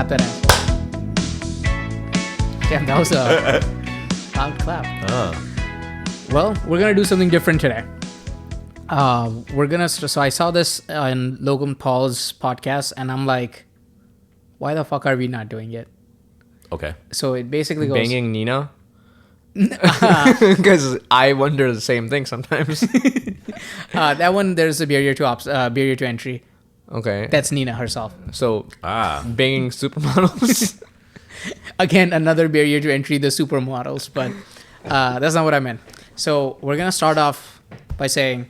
clap that in. Damn, that was a loud clap. Well, we're gonna do something different today. So I saw this in Logan Paul's podcast, and I'm like, why the fuck are we not doing it? Okay. So it basically goes Banging Nina? Because I wonder the same thing sometimes. that one. There's a barrier to entry. Okay. That's Nina herself. So banging supermodels. Again, another barrier to entry, the supermodels, but that's not what I meant. So we're gonna start off by saying,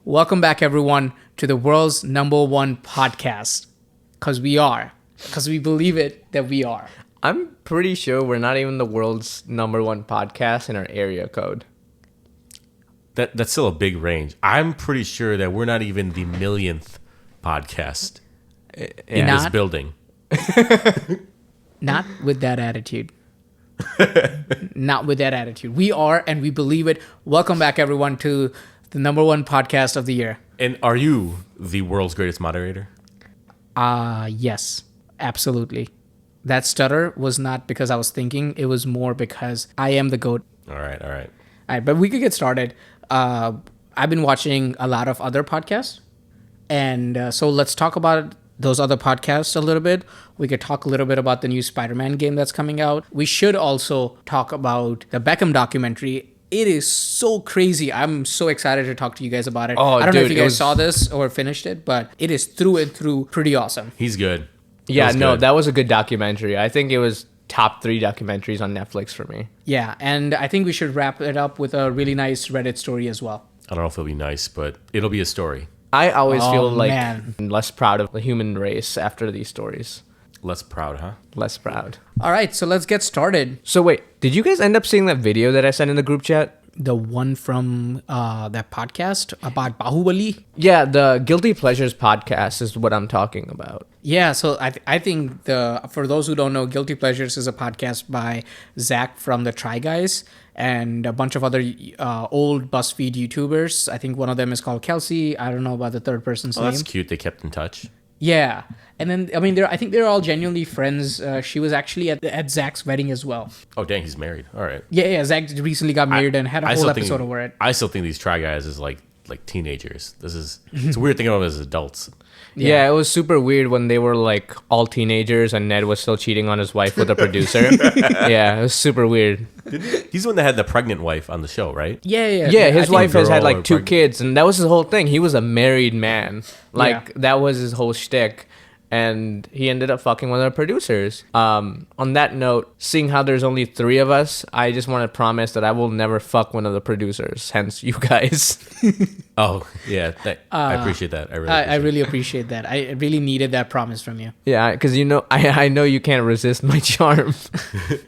welcome back, everyone, to the world's #1 podcast. Because we believe it that we are. I'm pretty sure we're not even the world's #1 podcast in our area code. That's still a big range. I'm pretty sure that we're not even the millionth podcast in this building. Not with that attitude. Not with that attitude. We are, and we believe it. Welcome back, everyone, to the #1 podcast of the year. And are you the world's greatest moderator? Yes, absolutely. That stutter was not because I was thinking. It was more because I am the GOAT. All right. All right, but we could get started. I've been watching a lot of other podcasts. And so let's talk about those other podcasts a little bit. We could talk a little bit about the new Spider-Man game that's coming out. We should also talk about the Beckham documentary. It is so crazy. I'm so excited to talk to you guys about it. I don't know if you guys saw this or finished it, but it is through and through pretty awesome. He's good. Yeah, no, that was a good documentary. I think it was top 3 documentaries on Netflix for me. Yeah, and I think we should wrap it up with a really nice Reddit story as well. I don't know if it'll be nice, but it'll be a story. I always feel like I'm less proud of the human race after these stories. Less proud, huh? Less proud. All right, so let's get started. So wait, did you guys end up seeing that video that I sent in the group chat? The one from that podcast about Baahubali? Yeah, the Guilty Pleasures podcast is what I'm talking about. Yeah, so I think for those who don't know, Guilty Pleasures is a podcast by Zach from the Try Guys and a bunch of other old BuzzFeed YouTubers. I think one of them is called Kelsey. I don't know about the third person's name. That's cute. They kept in touch. Yeah. And then, I mean, I think they're all genuinely friends. She was actually at Zach's wedding as well. Oh, dang, he's married. All right. Yeah, Zach recently got married and had a whole episode over it. I still think these Try Guys is like teenagers. It's weird thinking of them as adults. Yeah, it was super weird when they were like all teenagers and Ned was still cheating on his wife with a producer. Yeah, it was super weird. He's the one that had the pregnant wife on the show, right? Yeah. Yeah, his wife has had like 2 kids, and that was his whole thing. He was a married man. That was his whole shtick. And he ended up fucking one of the producers. On that note, seeing how there's only 3 of us, I just want to promise that I will never fuck one of the producers, hence you guys. Oh, yeah. I appreciate that. I really appreciate that. I really needed that promise from you. Yeah, because I know you can't resist my charm.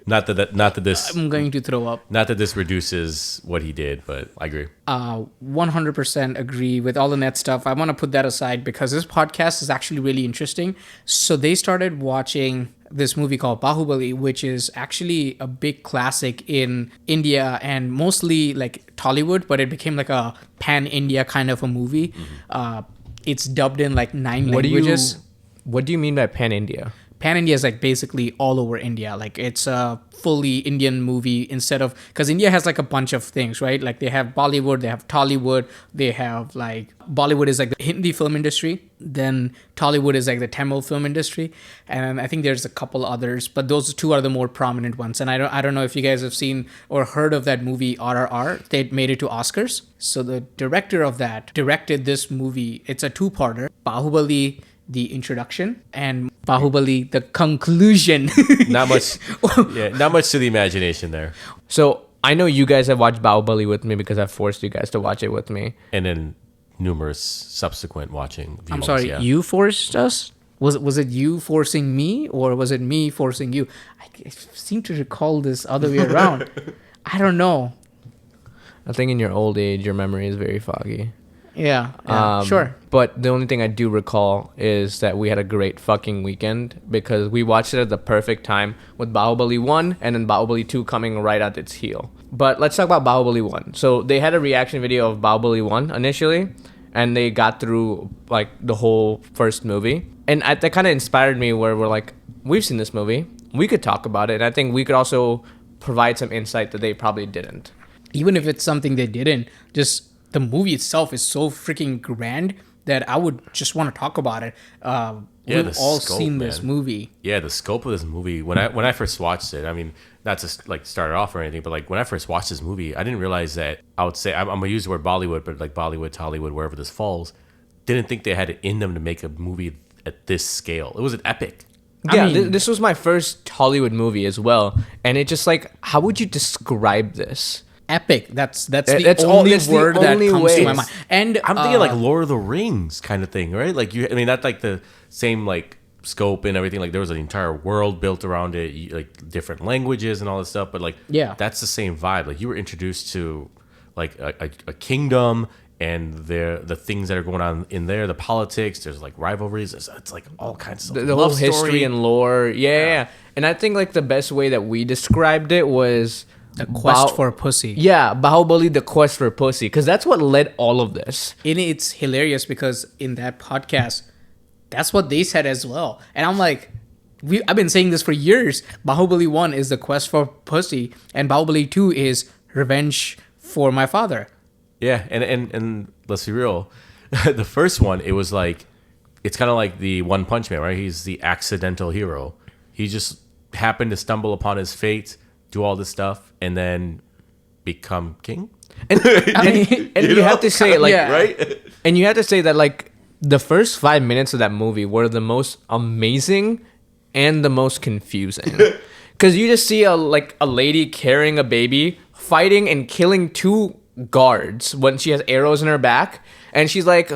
Not that this... I'm going to throw up. Not that this reduces what he did, but I agree. 100% agree with all the net stuff. I want to put that aside because this podcast is actually really interesting. So they started watching this movie called Baahubali, which is actually a big classic in India and mostly like Tollywood, but it became like a pan-India kind of a movie. Mm-hmm. It's dubbed in like 9 languages. What do you mean by pan-India? Pan-India is like basically all over India. Like it's a fully Indian movie instead of... Because India has like a bunch of things, right? Like they have Bollywood, they have Tollywood, they have like... Bollywood is like the Hindi film industry. Then Tollywood is like the Tamil film industry. And I think there's a couple others, but those 2 are the more prominent ones. And I don't know if you guys have seen or heard of that movie RRR. They made it to Oscars. So the director of that directed this movie. It's a 2-parter. Baahubali, the introduction, and Baahubali, the conclusion. Not much to the imagination there. So I know you guys have watched Baahubali with me because I forced you guys to watch it with me. And then numerous subsequent watching viewings. I'm sorry, you forced us? Was it you forcing me or was it me forcing you? I seem to recall this other way around. I don't know. I think in your old age, your memory is very foggy. Yeah, sure. But the only thing I do recall is that we had a great fucking weekend because we watched it at the perfect time with Baahubali 1 and then Baahubali 2 coming right at its heel. But let's talk about Baahubali 1. So they had a reaction video of Baahubali 1 initially, and they got through like the whole first movie. And that kind of inspired me where we're like, we've seen this movie. We could talk about it. And I think we could also provide some insight that they probably didn't. Even if it's something they didn't, just the movie itself is so freaking grand that I would just want to talk about it. We've all seen this movie. Yeah, the scope of this movie. When I first watched it, I mean, not to like start it off or anything, but like when I first watched this movie, I didn't realize that I would say I'm gonna use the word Bollywood, but like Bollywood, Tollywood, wherever this falls, didn't think they had it in them to make a movie at this scale. It was an epic. Yeah, I mean, this was my first Hollywood movie as well, and it just like, how would you describe this? Epic. That's the only word that comes to my mind. And I'm thinking like Lord of the Rings kind of thing, right? Like I mean, not like the same like scope and everything. Like there was an entire world built around it, like different languages and all this stuff. But like, that's the same vibe. Like you were introduced to like a kingdom and the things that are going on in there, the politics. There's like rivalries. It's like all kinds of stuff. The whole history and lore. Yeah. And I think like the best way that we described it was the quest for pussy. Yeah, Baahubali, the quest for pussy. Because that's what led all of this. And it's hilarious because in that podcast, that's what they said as well. And I'm like, I've been saying this for years. Baahubali 1 is the quest for pussy. And Baahubali 2 is revenge for my father. Yeah, and let's be real. The first one, it was like, it's kind of like the One Punch Man, right? He's the accidental hero. He just happened to stumble upon his fate, do all this stuff, and then become king. And you have to say like, right? And you have to say that like the first 5 minutes of that movie were the most amazing and the most confusing, because you just see a lady carrying a baby, fighting and killing 2 guards when she has arrows in her back, and she's like,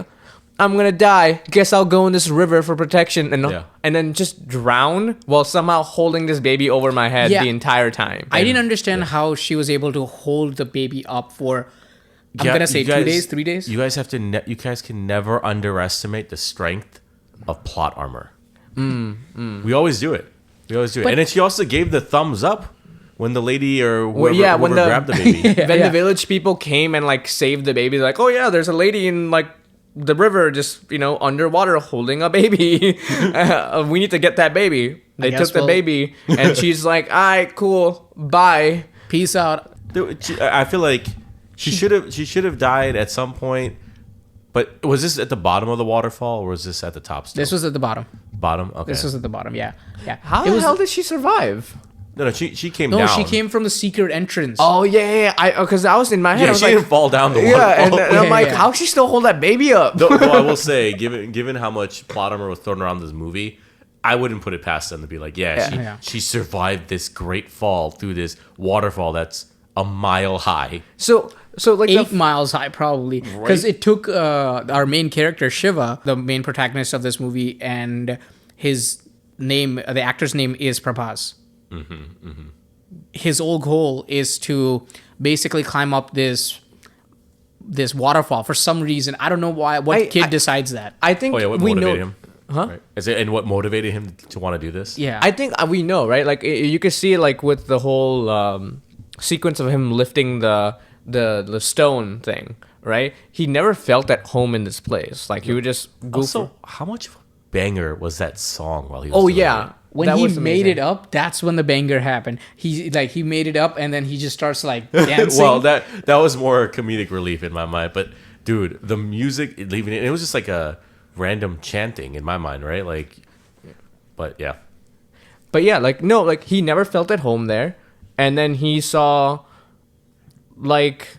I'm gonna die, guess I'll go in this river for protection, and then just drown while somehow holding this baby over my head the entire time. I didn't understand how she was able to hold the baby up for, I'm gonna say 2 days, 3 days. You guys have to you guys can never underestimate the strength of plot armor. We always do it. And then she also gave the thumbs up when the lady or whoever grabbed the baby. When the village people came and like saved the baby, like, oh yeah, there's a lady in like the river just, underwater holding a baby. We need to get that baby. They took the baby and she's like, all right, cool, bye, peace out. I feel like she should have died at some point. But was this at the bottom of the waterfall or was this at the top still? This was at the bottom. Bottom? Okay. This was at the bottom, yeah. How the hell did she survive? No, she came down. No, she came from the secret entrance. Oh, yeah. Because I was in my head. I was she didn't fall down the waterfall. Yeah, and I'm like, how'd she still hold that baby up? Though I will say, given how much plot armor was thrown around this movie, I wouldn't put it past them to be like, she survived this great fall through this waterfall that's a mile high. So like 8 miles high, probably, because it took our main character Shiva, the main protagonist of this movie, and his name, the actor's name is Prabhas. His whole goal is to basically climb up this waterfall for some reason. I don't know why. What kid decides that? I think what we know. Him? Huh? Right. And what motivated him to want to do this? Yeah, I think we know, right? Like you could see it like with the whole sequence of him lifting the stone thing, right? He never felt at home in this place. Like he would just go. Also, how much of a banger was that song while he was doing it? When he made it up, that's when the banger happened. He made it up and then he just starts like dancing. Well, that was more comedic relief in my mind. But dude, the music, leaving it was just like a random chanting in my mind, right? Like, but yeah. But yeah, like no, like he never felt at home there, and then he saw like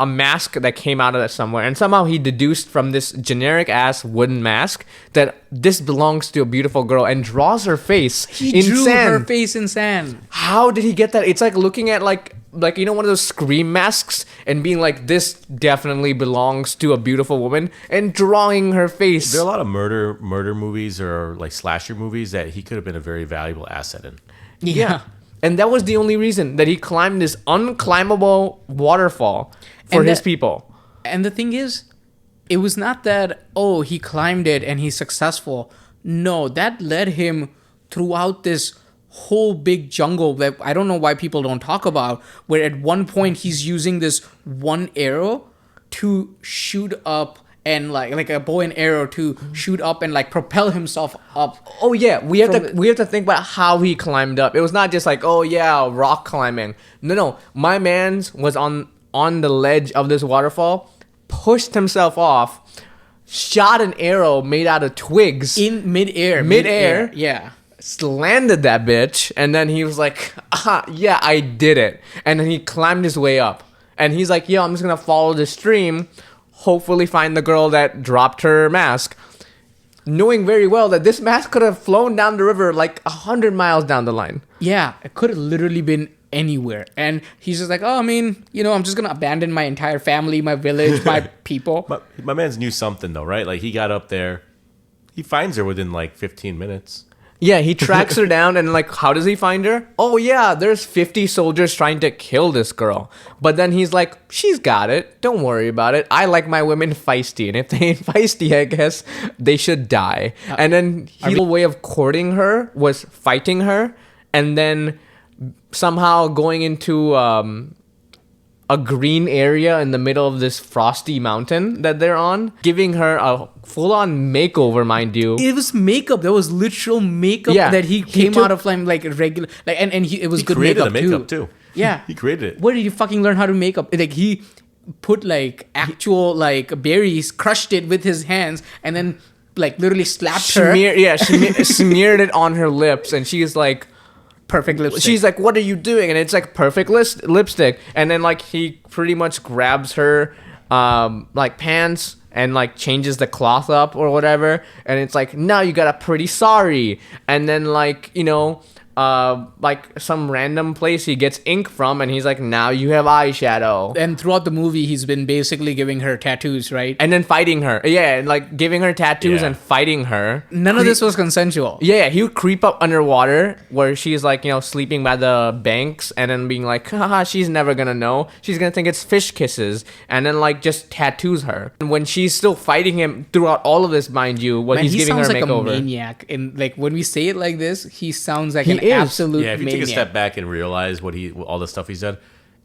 a mask that came out of that somewhere, and somehow he deduced from this generic ass wooden mask that this belongs to a beautiful girl and draws her face in drew sand. Her face in sand. How did he get that? It's like looking at like one of those Scream masks and being like, this definitely belongs to a beautiful woman, and drawing her face. There are a lot of murder movies or like slasher movies that he could have been a very valuable asset in. Yeah. And that was the only reason that he climbed this unclimbable waterfall for his people. And the thing is, it was not that, he climbed it and he's successful. No, that led him throughout this whole big jungle that I don't know why people don't talk about, where at one point he's using this one arrow to shoot up and like a bow and arrow to shoot up and like propel himself up. Oh yeah, we have to think about how he climbed up. It was not just like, oh yeah, rock climbing. No, my man's was on the ledge of this waterfall, pushed himself off, shot an arrow made out of twigs in midair. Yeah. Landed that bitch, and then he was like, yeah, I did it. And then he climbed his way up. And he's like, yo, I'm just gonna follow the stream, hopefully find the girl that dropped her mask. Knowing very well that this mask could have flown down the river like 100 miles down the line. Yeah, it could have literally been anywhere. And he's just like, oh, I mean, I'm just gonna abandon my entire family, my village, my people. My man's knew something though, right? Like he got up there, he finds her within like 15 minutes. Yeah, he tracks her down, and like, how does he find her? Oh yeah, there's 50 soldiers trying to kill this girl. But then he's like, she's got it. Don't worry about it. I like my women feisty, and if they ain't feisty, I guess they should die. And then his way of courting her was fighting her, and then somehow going into a green area in the middle of this frosty mountain that they're on, giving her a full-on makeover, mind you. It was makeup. There was literal makeup that he came out of like regular, like, and it was good makeup, too. Yeah, he created it. Where did you fucking learn how to make up? Like he put like actual like berries, crushed it with his hands, and then like literally slapped her. Smeared it on her lips, and she's like, perfect lipstick. She's like, what are you doing? And it's like perfect lipstick. And then like he pretty much grabs her like pants and like changes the cloth up or whatever. And it's like, now you got a pretty sorry. And then like, like some random place he gets ink from, and he's like, now you have eyeshadow. And throughout the movie, he's been basically giving her tattoos, right? And then fighting her. Yeah, and like giving her tattoos and fighting her. None of this was consensual. Yeah, he would creep up underwater where she's like, sleeping by the banks, and then being like, haha, she's never gonna know. She's gonna think it's fish kisses. And then like just tattoos her. And when she's still fighting him throughout all of this, mind you, he's giving her a makeover. He sounds like a maniac. And like when we say it like this, he sounds like an absolute if you maniac. take a step back and realize all the stuff he's done,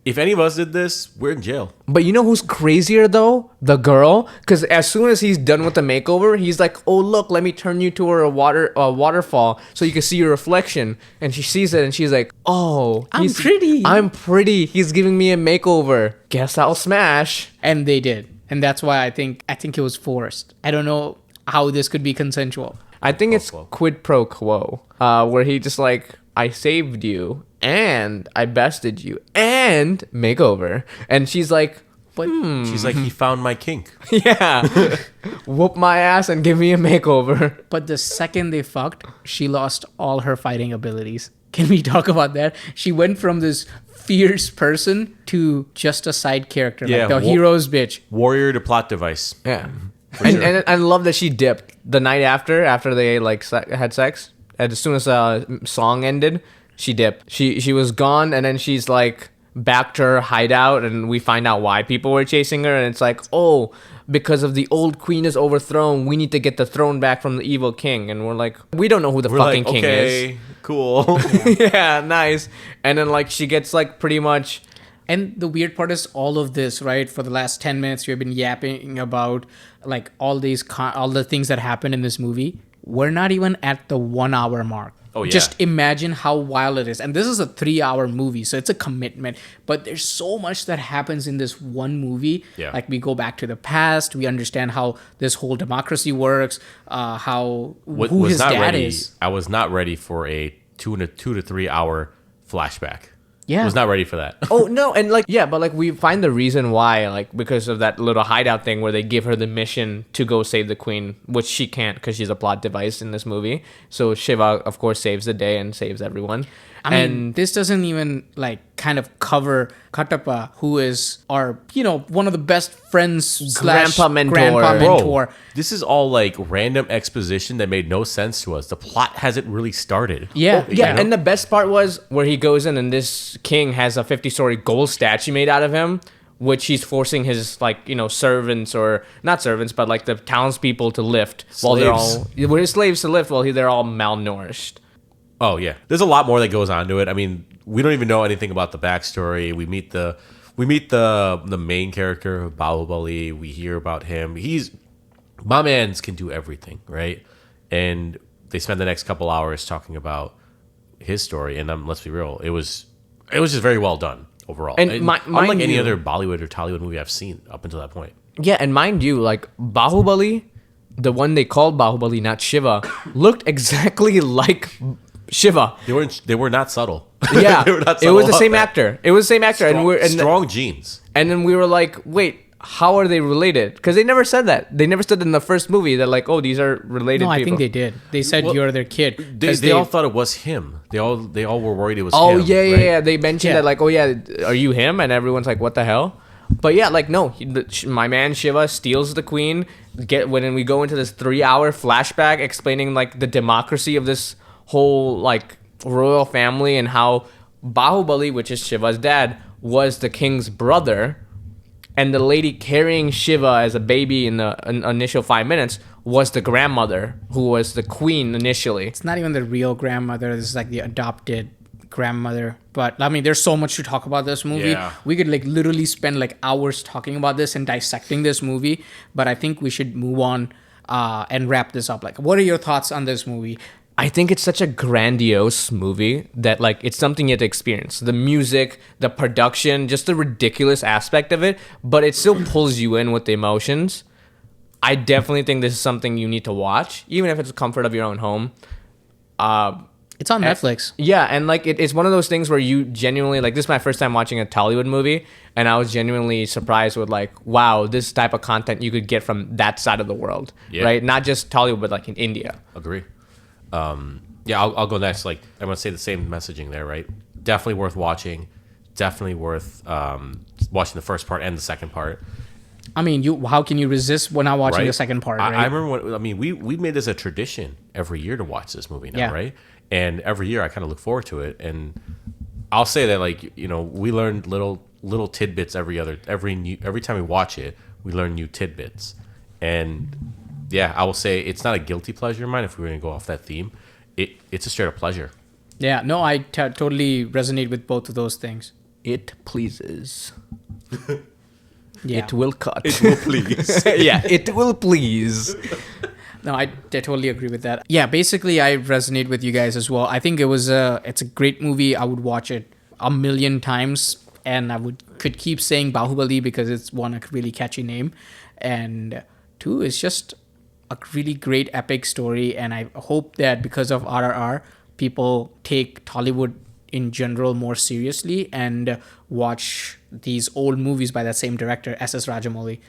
if any of us did this, we're in jail. But you know who's crazier though? The girl. Because as soon as he's done with the makeover, he's like, oh look, let me turn you to a waterfall so you can see your reflection. And she sees it and she's like, oh, I'm pretty. He's giving me a makeover. Guess I'll smash. And they did. And that's why I think it was forced. I don't know how this could be consensual. I think it's quid pro quo, where he just like, I saved you, and I bested you, and makeover. And she's like, She's like, he found my kink. Yeah. Whoop my ass and give me a makeover. But the second they fucked, she lost all her fighting abilities. Can we talk about that? She went from this fierce person to just a side character, like the hero's bitch. Warrior to plot device. Yeah. And I love that she dipped the night after they like had sex. As soon as the song ended, she dipped. She was gone, and then she's like back to her hideout, and we find out why people were chasing her. And it's like, oh, because of the old queen is overthrown, we need to get the throne back from the evil king. And we're like, we don't know who the fucking king is. Cool. Yeah, nice. And then like she gets like pretty much. And the weird part is all of this, right? For the last 10 minutes, we've been yapping about like all the things that happened in this movie. We're not even at the 1 hour mark. Oh, yeah. Just imagine how wild it is. And this is a 3-hour movie, so it's a commitment. But there's so much that happens in this one movie. Yeah. Like we go back to the past. We understand how this whole democracy works, who his dad is. I was not ready for a 2 to 3 hour flashback. Yeah. I was not ready for that. Oh, no. And like, yeah, but like we find the reason why, like because of that little hideout thing where they give her the mission to go save the queen, which she can't because she's a plot device in this movie. So Shiva, of course, saves the day and saves everyone. I mean, this doesn't even like kind of cover Katappa, who is our, one of the best friends / grandpa mentor. Bro, this is all like random exposition that made no sense to us. The plot hasn't really started. Yeah. Yeah. And the best part was where he goes in and this king has a 50-story gold statue made out of him, which he's forcing his servants, or not servants, but like the townspeople to lift while they're slaves to lift while they're all malnourished. Oh yeah, there's a lot more that goes on to it. I mean, we don't even know anything about the backstory. We meet the main character, Baahubali. We hear about him. He's my mans can do everything, right? And they spent the next couple hours talking about his story, and let's be real, it was just very well done overall. And unlike any other Bollywood or Tollywood movie I've seen up until that point. Yeah, and mind you, like Baahubali, the one they called Baahubali, not Shiva, looked exactly like Shiva. They were not subtle. Yeah, it was the same actor. It was the same actor, strong genes. And then we were like, wait, how are they related? Because they never said that. They never said in the first movie that like, oh, these are related. No, I people. think they did. They said you're their kid. They all thought it was him. They all were worried it was him. Oh yeah. They mentioned that like, oh yeah, are you him? And everyone's like, what the hell? But yeah, like no, my man Shiva steals the queen. When we go into this 3-hour flashback explaining like the democracy of this whole like royal family and how Baahubali, which is Shiva's dad, was the king's brother. And the lady carrying Shiva as a baby in the initial 5 minutes was the grandmother, who was the queen initially. It's not even the real grandmother. This is like the adopted grandmother. But I mean, there's so much to talk about this movie. Yeah. We could like literally spend like hours talking about this and dissecting this movie. But I think we should move on and wrap this up. Like, what are your thoughts on this movie? I think it's such a grandiose movie that like it's something you have to experience. The music, the production, just the ridiculous aspect of it, but it still pulls you in with the emotions. I definitely think this is something you need to watch, even if it's the comfort of your own home. It's on Netflix. Yeah, and like it's one of those things where you genuinely like, this is my first time watching a Tollywood movie, and I was genuinely surprised with like, wow, this type of content you could get from that side of the world, right? Not just Tollywood, but like in India. Agree. Yeah, I'll go next. Like, I'm going to say the same messaging there, right? Definitely worth watching. Definitely worth watching the first part and the second part. I mean, how can you resist when not watching the second part, right? I remember we made this a tradition every year to watch this movie now, right? And every year I kind of look forward to it. And I'll say that, like, you know, we learned little tidbits every time we watch it, we learn new tidbits. And yeah, I will say it's not a guilty pleasure of mine if we're going to go off that theme. It's a straight up pleasure. Yeah, no, I totally resonate with both of those things. It pleases. Yeah. It will cut. It will please. Yeah, it will please. No, I totally agree with that. Yeah, basically I resonate with you guys as well. I think it's a great movie. I would watch it 1,000,000 times, and I could keep saying Baahubali because it's one, a really catchy name, and two, it's just a really great epic story. And I hope that because of RRR, people take Tollywood in general more seriously and watch these old movies by that same director, S.S. Rajamouli.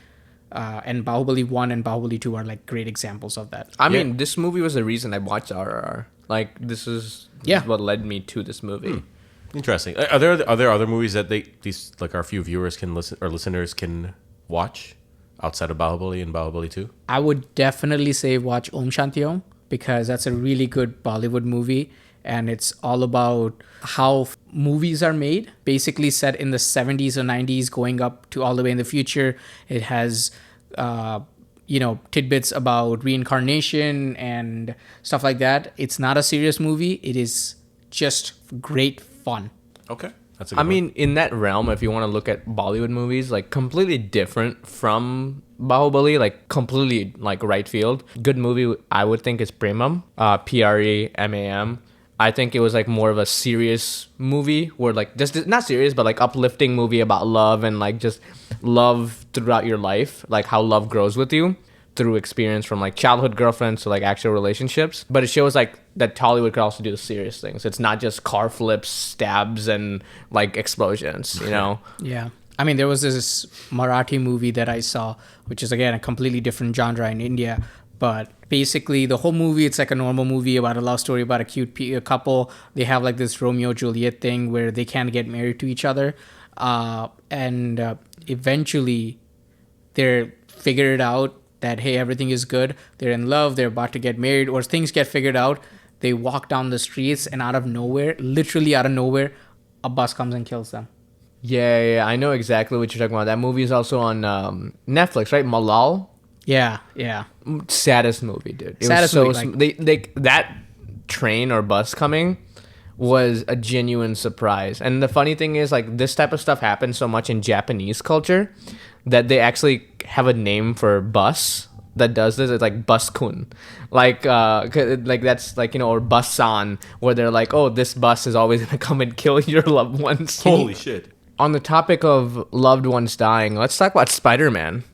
And Baahubali 1 and Baahubali 2 are like great examples of that. I mean, this movie was the reason I watched RRR. Like, this is what led me to this movie. Interesting. Are there other movies that these like our few viewers can listen or listeners can watch outside of Baahubali and Baahubali 2? I would definitely say watch Om Shanti Om, because that's a really good Bollywood movie, and it's all about how movies are made, basically set in the 70s or 90s going up to all the way in the future. It has tidbits about reincarnation and stuff like that. It's not a serious movie. It is just great fun. Okay. That's a good one. mean, in that realm, if you want to look at Bollywood movies, like completely different from Baahubali, like completely like right field. Good movie, I would think, is Premam, Premam. I think it was like more of a serious movie, where like just not serious, but like uplifting movie about love and like just love throughout your life, like how love grows with you through experience from like childhood girlfriends to like actual relationships. But it shows like that Tollywood could also do the serious things. It's not just car flips, stabs, and like explosions, you know? Yeah. I mean, there was this Marathi movie that I saw, which is again a completely different genre in India. But basically, the whole movie, it's like a normal movie about a love story about a cute couple. They have like this Romeo Juliet thing where they can't get married to each other. And eventually, they're figured out that, hey, everything is good. They're in love. They're about to get married, or things get figured out. They walk down the streets, and out of nowhere, literally out of nowhere, a bus comes and kills them. Yeah, I know exactly what you're talking about. That movie is also on Netflix, right? Malal. Yeah. Saddest movie, dude. It Saddest was so movie. that train or bus coming was a genuine surprise. And the funny thing is, like, this type of stuff happens so much in Japanese culture that they actually have a name for bus that does this. It's like buskun, like that's like, you know, or busan, where they're like, oh, this bus is always gonna come and kill your loved ones. Holy shit. On the topic of loved ones dying, let's talk about Spider-Man.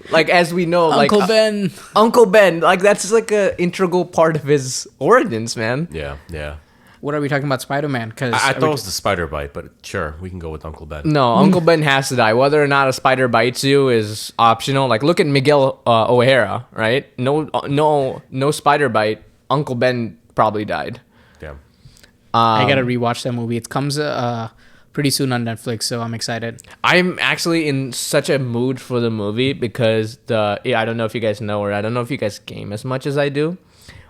Like, as we know, Uncle Ben. Uncle Ben, like that's like a integral part of his origins, man. Yeah, yeah. What are we talking about, Spider-Man? Because I thought it was the spider bite, but sure, we can go with Uncle Ben. No, Uncle Ben has to die. Whether or not a spider bites you is optional. Like, look at Miguel O'Hara, right? No spider bite. Uncle Ben probably died. Damn. I gotta rewatch that movie. It comes pretty soon on Netflix, so I'm excited. I'm actually in such a mood for the movie because I don't know if you guys know, or I don't know if you guys game as much as I do,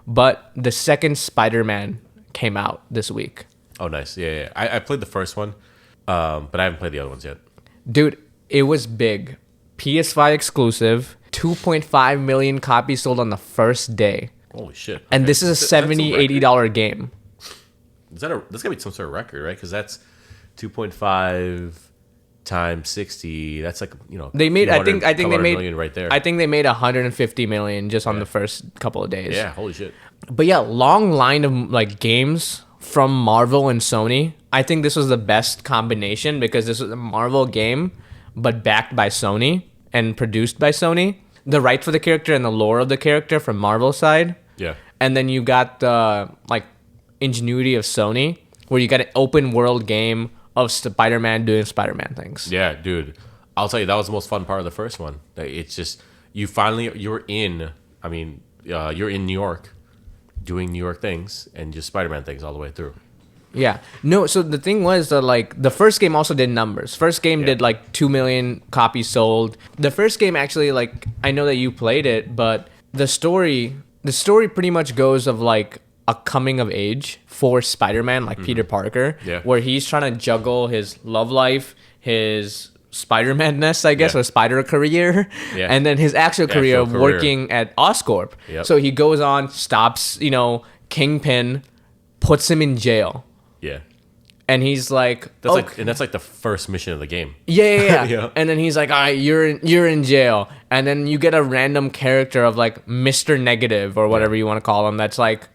but the second Spider-Man came out this week. Oh, nice. Yeah. I played the first one, but I haven't played the other ones yet. Dude, it was big. PS5 exclusive. 2.5 million copies sold on the first day. Holy shit. Okay. And this is a $70, $80 game. That's gotta be some sort of record, right? Because that's 2.5 times 60. That's like, you know, they made. I think they made million right there. I think they made 150 million just on the first couple of days. Yeah, holy shit. But yeah, long line of like games from Marvel and Sony. I think this was the best combination because this was a Marvel game, but backed by Sony and produced by Sony. The right for the character and the lore of the character from Marvel side. Yeah. And then you got the like ingenuity of Sony, where you got an open world game of Spider-Man doing Spider-Man things. Yeah, dude. I'll tell you, that was the most fun part of the first one. It's just, you're in New York doing New York things and just Spider-Man things all the way through. Yeah. No, so the thing was that like the first game also did numbers. First game did like 2 million copies sold. The first game actually, like, I know that you played it, but the story pretty much goes of like a coming of age for Spider-Man, like Peter Parker, where he's trying to juggle his love life, his Spider-Man-ness, I guess, or spider career, and then his actual career working at Oscorp. Yep. So he goes on, stops, you know, Kingpin, puts him in jail. Yeah. And he's like, that's like the first mission of the game. Yeah. Yeah. And then he's like, all right, you're in jail. And then you get a random character of like Mr. Negative or whatever you want to call him. That's like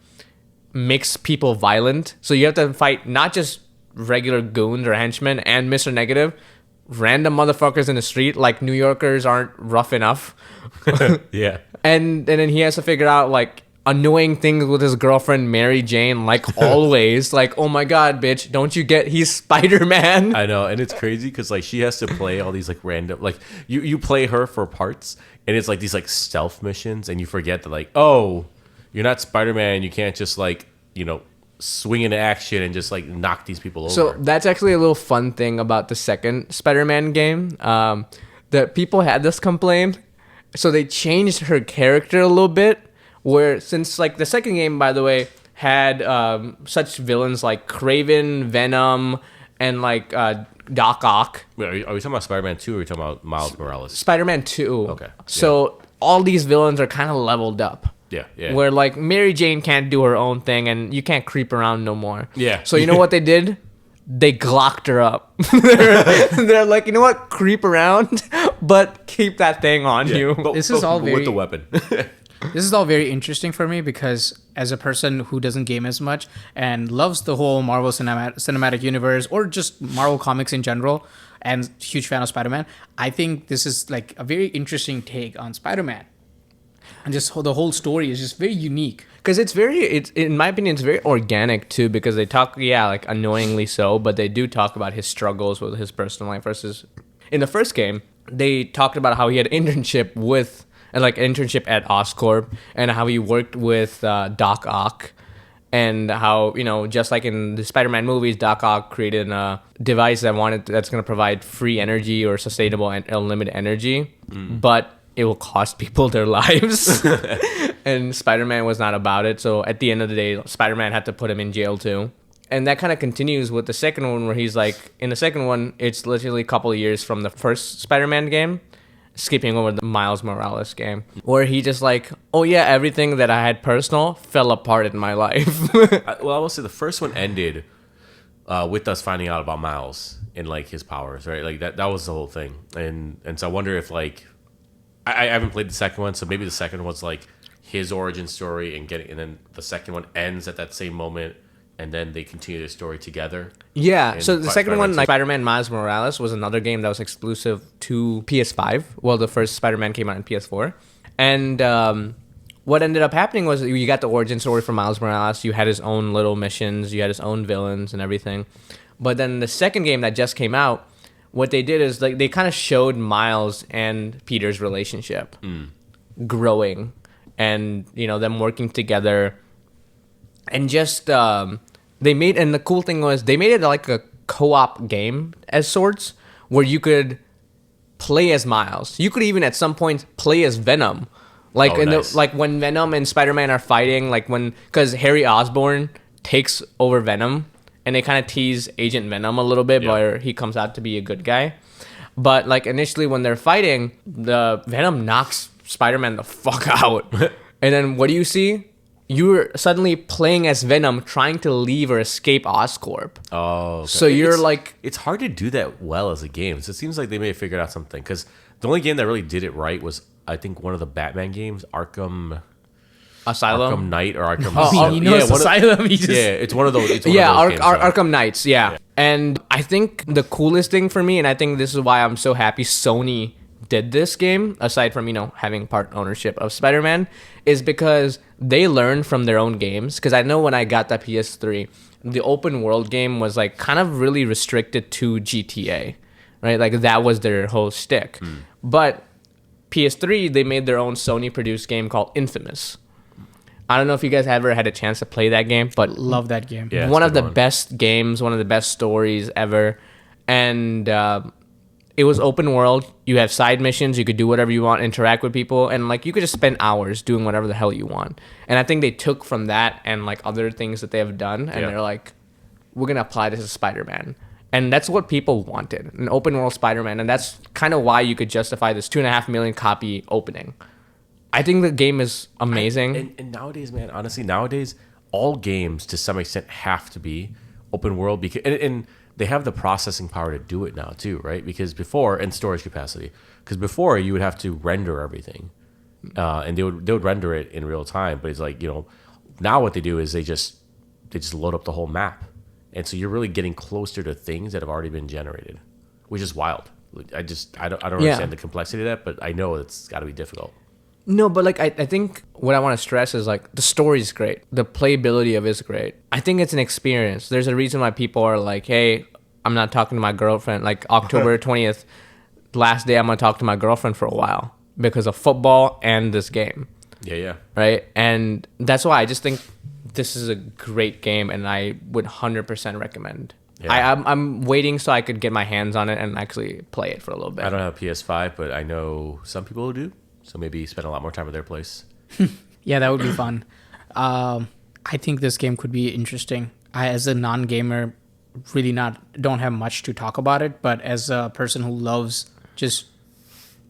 makes people violent. So you have to fight not just regular goons or henchmen and Mr. Negative, random motherfuckers in the street. Like New Yorkers aren't rough enough. Yeah. And then he has to figure out like annoying things with his girlfriend Mary Jane, like always. Like, oh my god, bitch, don't you get he's Spider-Man? I know, and it's crazy because like she has to play all these like random, like you play her for parts, and it's like these like stealth missions, and you forget that like, oh, you're not Spider-Man, you can't just like, you know, swing into action and just like knock these people over. So that's actually a little fun thing about the second Spider-Man game. That people had this complaint, so they changed her character a little bit. Where since like the second game, by the way, had such villains like Kraven, Venom, and like Doc Ock. Wait, are we talking about Spider-Man 2 or are we talking about Miles Morales? Spider-Man 2. Okay. So all these villains are kind of leveled up. Yeah. Where like Mary Jane can't do her own thing and you can't creep around no more. Yeah. So you know what they did? They glocked her up. they're like, you know what? Creep around, but keep that thing on you. But with the weapon. This is all very interesting for me because as a person who doesn't game as much and loves the whole Marvel cinematic universe or just Marvel comics in general and huge fan of Spider-Man, I think this is like a very interesting take on Spider-Man. And just the whole story is just very unique. Because it's in my opinion, it's very organic too, because they talk, like annoyingly so, but they do talk about his struggles with his personal life versus in the first game, they talked about how he had an internship at Oscorp and how he worked with Doc Ock and how, you know, just like in the Spider-Man movies, Doc Ock created a device that's going to provide free energy or sustainable and unlimited energy, but it will cost people their lives. And Spider-Man was not about it. So at the end of the day, Spider-Man had to put him in jail too. And that kind of continues with the second one where he's like, in the second one, it's literally a couple of years from the first Spider-Man game, skipping over the Miles Morales game, where he just like, oh yeah, everything that I had personal fell apart in my life. I will say the first one ended with us finding out about Miles and like his powers, right? Like that was the whole thing. And so I wonder if like I haven't played the second one, so maybe the second one's like his origin story and then the second one ends at that same moment, and then they continue the story together. Yeah, so the second one, like Spider-Man Miles Morales, was another game that was exclusive to PS5. Well, the first Spider-Man came out on PS4. And what ended up happening was you got the origin story for Miles Morales. You had his own little missions. You had his own villains and everything. But then the second game that just came out, what they did is like they kind of showed Miles and Peter's relationship growing, and them working together, and just they made, and the cool thing was they made it like a co-op game as sorts, where you could play as Miles. You could even at some point play as Venom, like like when Venom and Spider-Man are fighting, like because Harry Osborn takes over Venom. And they kind of tease Agent Venom a little bit, where he comes out to be a good guy. But like initially when they're fighting, the Venom knocks Spider-Man the fuck out. And then what do you see? You're suddenly playing as Venom, trying to leave or escape Oscorp. Oh, okay. So it's hard to do that well as a game. So it seems like they may have figured out something, because the only game that really did it right was, I think, one of the Batman games, Arkham Knight or Arkham. Asylum. It's one of those. Arkham Knights. Yeah, and I think the coolest thing for me, and I think this is why I'm so happy Sony did this game, aside from having part ownership of Spider-Man, is because they learned from their own games. Because I know when I got that PS3, the open world game was like kind of really restricted to GTA, right? Like that was their whole shtick. But PS3, they made their own Sony produced game called Infamous. I don't know if you guys ever had a chance to play that game, but love that game. Yeah, one of the best games, one of the best stories ever. And it was open world. You have side missions. You could do whatever you want, interact with people. And like you could just spend hours doing whatever the hell you want. And I think they took from that and like other things that they have done. And they're like, we're going to apply this to Spider-Man. And that's what people wanted, an open world Spider-Man. And that's kind of why you could justify this 2.5 million copy opening. I think the game is amazing. And nowadays, man, honestly, all games to some extent have to be open world, because and they have the processing power to do it now too, right? Because before, and storage capacity, because before you would have to render everything, and they would render it in real time. But it's like, now what they do is they just load up the whole map, and so you're really getting closer to things that have already been generated, which is wild. I don't understand the complexity of that, but I know it's got to be difficult. No, but like I think what I want to stress is like the story is great. The playability of it is great. I think it's an experience. There's a reason why people are like, hey, I'm not talking to my girlfriend. Like October 20th, last day I'm going to talk to my girlfriend for a while because of football and this game. Yeah. Right? And that's why I just think this is a great game, and I would 100% recommend. Yeah. I'm waiting so I could get my hands on it and actually play it for a little bit. I don't have a PS5, but I know some people who do. So maybe spend a lot more time at their place. Yeah, that would be fun. I think this game could be interesting. I, as a non-gamer, really don't have much to talk about it. But as a person who loves just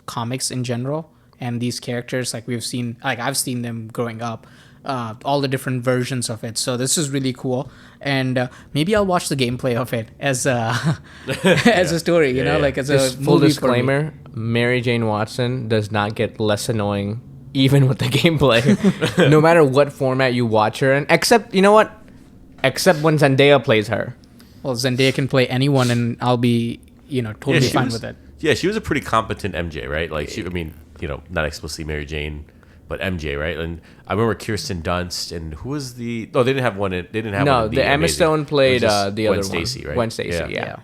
comics in general and these characters, like I've seen them growing up, all the different versions of it. So this is really cool. And maybe I'll watch the gameplay of it as a story, like as just a full disclaimer. Mary Jane Watson does not get less annoying even with the gameplay. No matter what format you watch her in, except when Zendaya plays her. Well, Zendaya can play anyone and I'll be, totally fine with it. Yeah, she was a pretty competent MJ, right? Like not explicitly Mary Jane, but MJ, right? And I remember Kirsten Dunst, and who was the? Oh, they didn't have one. They didn't have one. No, the Emma Stone played the other Gwen Stacy, right? Gwen Stacy, yeah.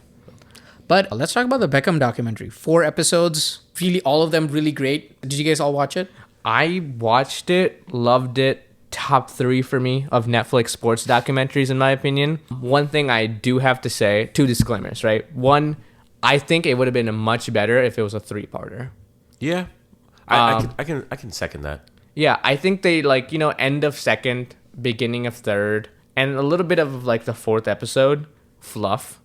But let's talk about the Beckham documentary. 4 episodes, really, all of them really great. Did you guys all watch it? I watched it, loved it. Top 3 for me of Netflix sports documentaries, in my opinion. One thing I do have to say, 2 disclaimers, right? One, I think it would have been much better if it was a 3-parter. Yeah, I can second that. Yeah, I think they end of 2nd, beginning of 3rd, and a little bit of like the 4th episode fluff.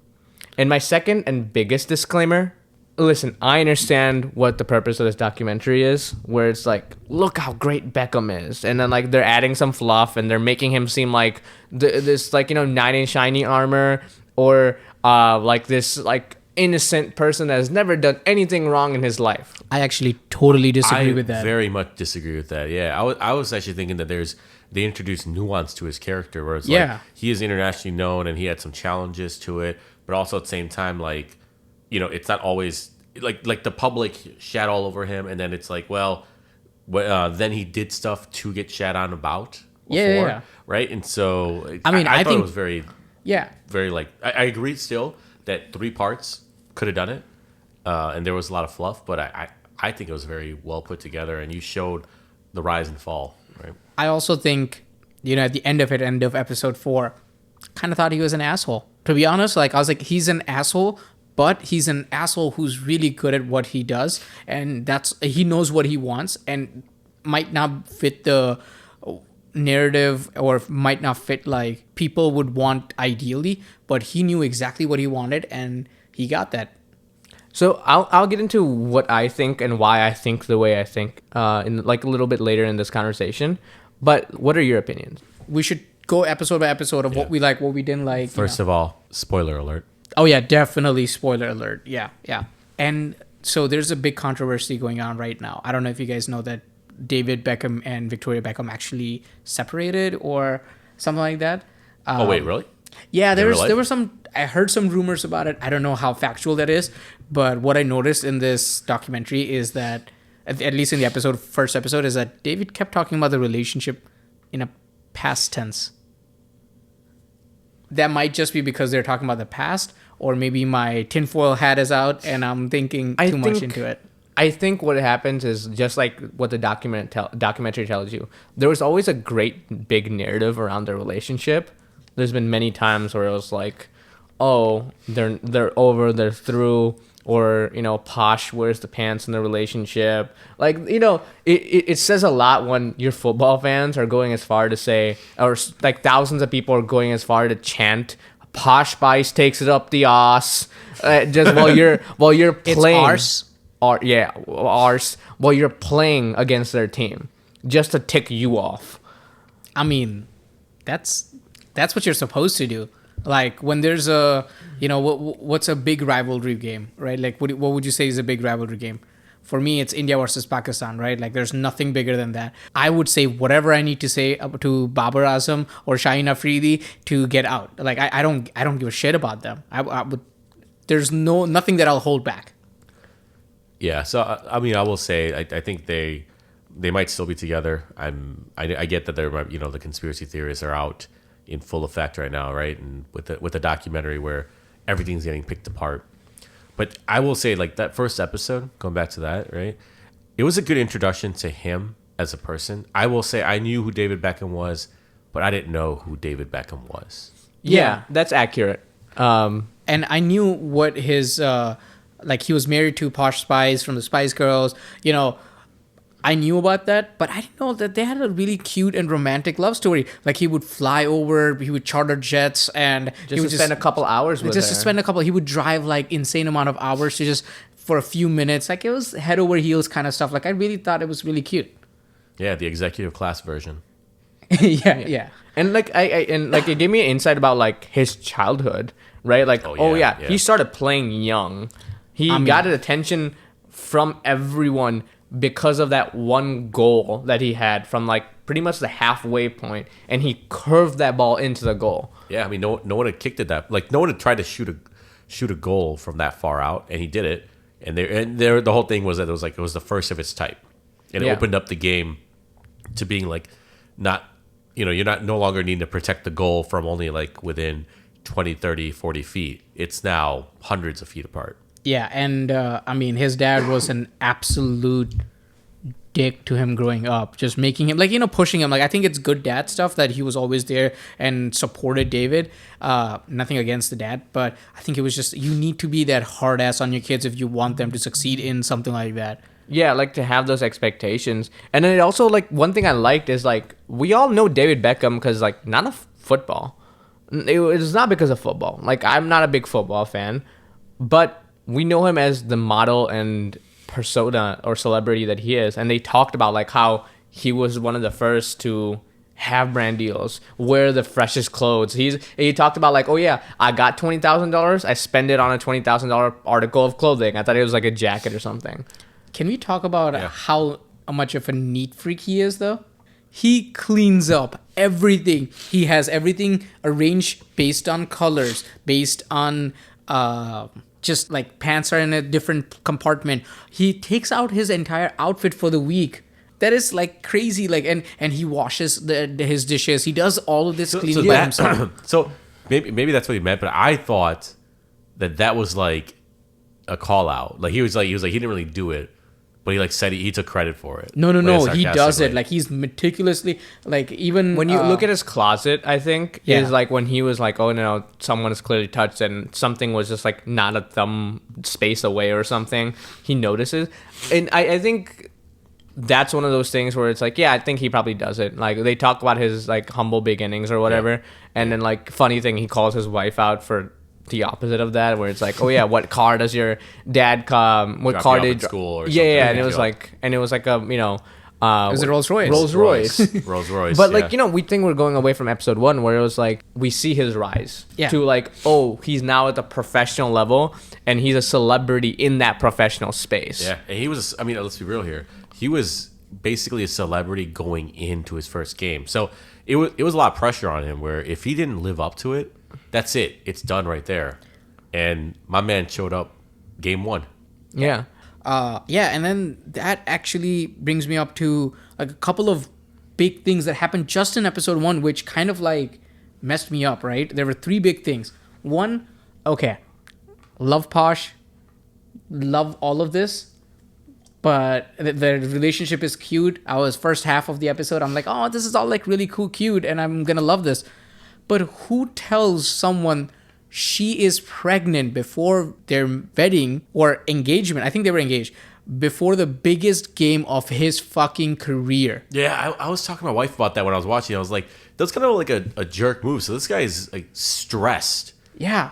And my second and biggest disclaimer, listen, I understand what the purpose of this documentary is, where it's like, look how great Beckham is. And then like they're adding some fluff and they're making him seem like this knight in shiny armor, or like this like innocent person that has never done anything wrong in his life. I actually totally disagree with that. I very much disagree with that. Yeah, I was actually thinking that they introduced nuance to his character, where it's like he is internationally known and he had some challenges to it, but also at the same time, like, you know, it's not always like the public shat all over him, and then it's like, well, then he did stuff to get shat on about before, right? And so I mean, I thought it was very like I agree still that 3 parts could have done it, and there was a lot of fluff, but I think it was very well put together, and you showed the rise and fall, right? I also think, you know, at the end of episode 4, kind of thought he was an asshole. To be honest, like I was like, he's an asshole, but he's an asshole who's really good at what he does, and he knows what he wants, and might not fit the narrative or might not fit like people would want ideally, but he knew exactly what he wanted and he got that. So I'll get into what I think and why I think the way I think in like a little bit later in this conversation. But what are your opinions? We should go episode by episode of what we like, what we didn't like. First of all, spoiler alert. Oh yeah, definitely spoiler alert. Yeah. And so there's a big controversy going on right now. I don't know if you guys know that David Beckham and Victoria Beckham actually separated or something like that. Oh wait, really? Yeah, there were some. I heard some rumors about it. I don't know how factual that is, but what I noticed in this documentary is that, at least in the first episode, is that David kept talking about the relationship in a past tense. That might just be because they're talking about the past, or maybe my tinfoil hat is out and I'm thinking too much into it. I think what happens is just like what the documentary tells you. There was always a great big narrative around their relationship. There's been many times where it was like, oh, they're over, they're through, or, you know, Posh wears the pants in the relationship. Like, you know, it says a lot when your football fans are going as far to say, or like thousands of people are going as far to chant, Posh Spice takes it up the arse, just while you're playing. It's arse. Arse, while you're playing against their team, just to tick you off. I mean, that's what you're supposed to do. Like when there's a, you know, what's a big rivalry game, right? Like what would you say is a big rivalry game? For me, it's India versus Pakistan, right? Like there's nothing bigger than that. I would say whatever I need to say to Babar Azam or Shaheen Afridi to get out. Like I don't give a shit about them. I would. There's nothing that I'll hold back. Yeah. So I mean, I will say I think they might still be together. I get that they're, you know, the conspiracy theories are out in full effect right now, right? And with the documentary where everything's getting picked apart. But I will say, like, that first episode, going back to that, right? It was a good introduction to him as a person. I will say I knew who David Beckham was, but I didn't know who David Beckham was. Yeah, that's accurate. And I knew what his, like, he was married to Posh Spice from the Spice Girls, you know. I knew about that, but I didn't know that they had a really cute and romantic love story. Like he would fly over, he would charter jets, and he would spend a couple hours with her. Just to spend a couple. He would drive like insane amount of hours to just for a few minutes. Like it was head over heels kind of stuff. Like I really thought it was really cute. Yeah, the executive class version. Yeah. And like it gave me an insight about like his childhood, right? Like he started playing young. He got attention from everyone because of that one goal that he had from like pretty much the halfway point, and he curved that ball into the goal. Yeah, I mean, no one had kicked it that, like no one had tried to shoot a goal from that far out, and he did it. And the whole thing was that it was the first of its type, and it opened up the game to being like not, you know, you're no longer needing to protect the goal from only like within 20, 30, 40 feet. It's now hundreds of feet apart. Yeah, and I mean, his dad was an absolute dick to him growing up, just making him, like, you know, pushing him. Like, I think it's good dad stuff that he was always there and supported David. Nothing against the dad, but I think it was just, you need to be that hard ass on your kids if you want them to succeed in something like that. Yeah, like to have those expectations. And then it also, like, one thing I liked is, like, we all know David Beckham because, like, not of football. It's not because of football. Like, I'm not a big football fan, but we know him as the model and persona or celebrity that he is. And they talked about like how he was one of the first to have brand deals, wear the freshest clothes. He talked about like, oh yeah, I got $20,000. I spend it on a $20,000 article of clothing. I thought it was like a jacket or something. Can we talk about how much of a neat freak he is, though? He cleans up everything. He has everything arranged based on colors, based on just like pants are in a different compartment. He takes out his entire outfit for the week. That is like crazy. Like and he washes his dishes. He does all of this cleaning by himself. So maybe that's what he meant. But I thought that was like a call out. Like he was like he didn't really do it. But he like said he took credit for it. No. He does it. Like he's meticulously like even when you look at his closet, I think is like when he was like, oh no, someone has clearly touched and something was just like not a thumb space away or something. He notices, and I think that's one of those things where it's like, yeah, I think he probably does it. Like they talk about his like humble beginnings or whatever, and then like funny thing, he calls his wife out for the opposite of that, where it's like, oh yeah, what car does your dad come? What car did school? Or yeah, and it was like a was it Rolls Royce? Rolls Royce. But like we think we're going away from episode 1, where it was like we see his rise to like, oh, he's now at the professional level and he's a celebrity in that professional space. Yeah, and he was. I mean, let's be real here. He was basically a celebrity going into his first game, so it was a lot of pressure on him. Where if he didn't live up to it, that's it. It's done right there. And my man showed up game 1. Yeah. And then that actually brings me up to like a couple of big things that happened just in episode 1, which kind of like messed me up, right? There were 3 big things. 1, okay, love Posh, love all of this, but the relationship is cute. I was first half of the episode, I'm like, oh, this is all like really cool, cute, and I'm gonna love this. But who tells someone she is pregnant before their wedding or engagement? I think they were engaged before the biggest game of his fucking career. Yeah, I was talking to my wife about that when I was watching. I was like, that's kind of like a jerk move. So this guy is like stressed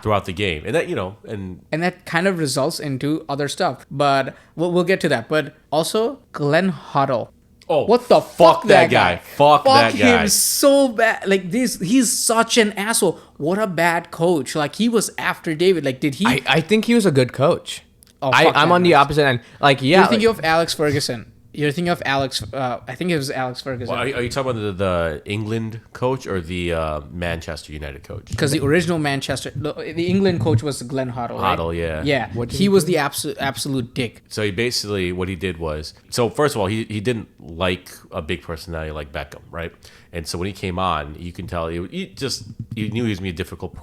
throughout the game. And that, and that kind of results into other stuff. But we'll get to that. But also, Glenn Hoddle. Oh, what the fuck that guy? Fuck that guy. Him so bad. Like this, he's such an asshole. What a bad coach. Like he was after David. Like did he? I think he was a good coach. Oh, I'm on the opposite end. Like you're thinking of Alex Ferguson. You're thinking of Alex. I think it was Alex Ferguson. Well, are you talking about the England coach or the Manchester United coach? Because the original the England coach was Glenn Hoddle. Right? Hoddle, yeah. Yeah, he was the absolute dick. So he basically, what he did was, so first of all, he didn't like a big personality like Beckham, right? And so when he came on, you can tell you knew he was going to be a difficult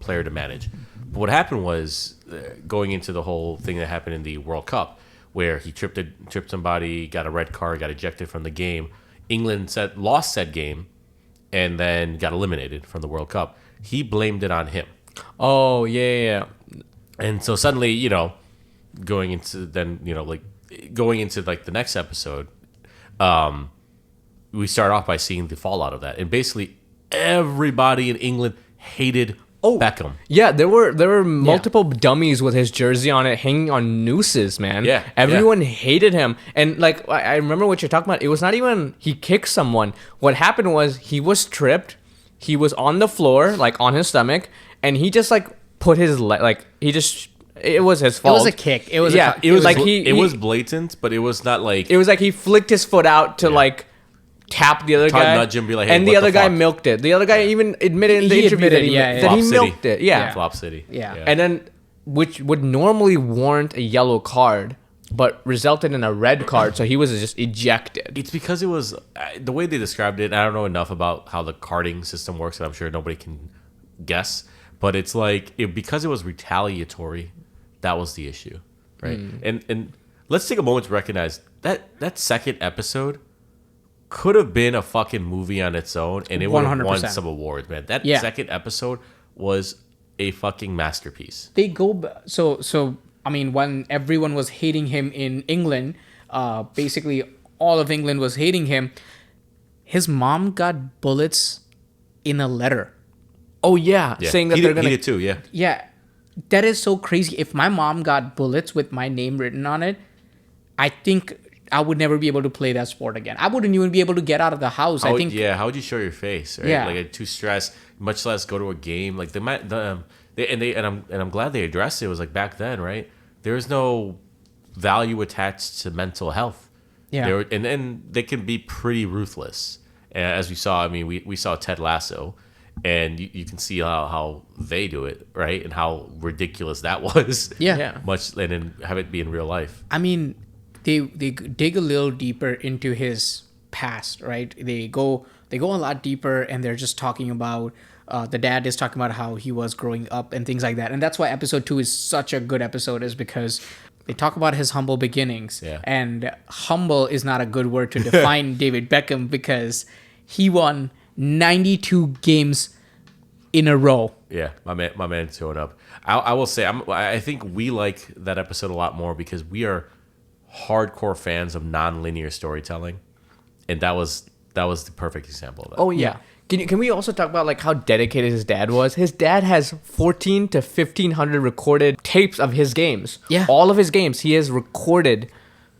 player to manage. But what happened was, going into the whole thing that happened in the World Cup, where he tripped somebody, got a red card, got ejected from the game. England lost said game, and then got eliminated from the World Cup. He blamed it on him. Oh yeah. And so suddenly, going into the next episode, we start off by seeing the fallout of that, and basically everybody in England hated Beckham. Yeah, there were multiple dummies with his jersey on it hanging on nooses, man. Yeah. Everyone hated him. And like I remember what you're talking about. It was not even he kicked someone. What happened was he was tripped. He was on the floor, like on his stomach, and he just like put his it was his fault. It was a kick. It was it was blatant, but it was not like it was like he flicked his foot out to like tap the other guy, nudge him, be like, hey, and the other guy milked it. The other guy even admitted in the interview that he milked it. Yeah, Flop City. Yeah, and then which would normally warrant a yellow card, but resulted in a red card, so he was just ejected. It's because it was the way they described it. I don't know enough about how the carding system works, and I'm sure nobody can guess. But it's like because it was retaliatory, that was the issue, right? And let's take a moment to recognize that second episode could have been a fucking movie on its own, and it would have won some awards, man. That second episode was a fucking masterpiece. They go so. I mean, when everyone was hating him in England, basically all of England was hating him. His mom got bullets in a letter. Oh yeah, saying that they're gonna. He did too. Yeah. Yeah, that is so crazy. If my mom got bullets with my name written on it, I think I would never be able to play that sport again. I wouldn't even be able to get out of the house. I think. Yeah, how would you show your face? Right? Yeah, like too stressed, much less go to a game. Like I'm glad they addressed it. It was like back then, right? There was no value attached to mental health. Yeah, and they can be pretty ruthless. As we saw, I mean, we saw Ted Lasso, and you can see how they do it, right? And how ridiculous that was. Yeah. Much, and then have it be in real life. I mean, they dig a little deeper into his past, right? They go a lot deeper, and they're just talking about the dad is talking about how he was growing up and things like that. And that's why episode 2 is such a good episode, is because they talk about his humble beginnings. Yeah. And humble is not a good word to define David Beckham, because he won 92 games in a row. Yeah, my man showed up. I will say, I think we like that episode a lot more because we are hardcore fans of non-linear storytelling, and that was the perfect example of that. Oh yeah. Can we also talk about like how dedicated his dad was? His dad has 14 to 1,500 recorded tapes of his games. Yeah. All of his games he has recorded.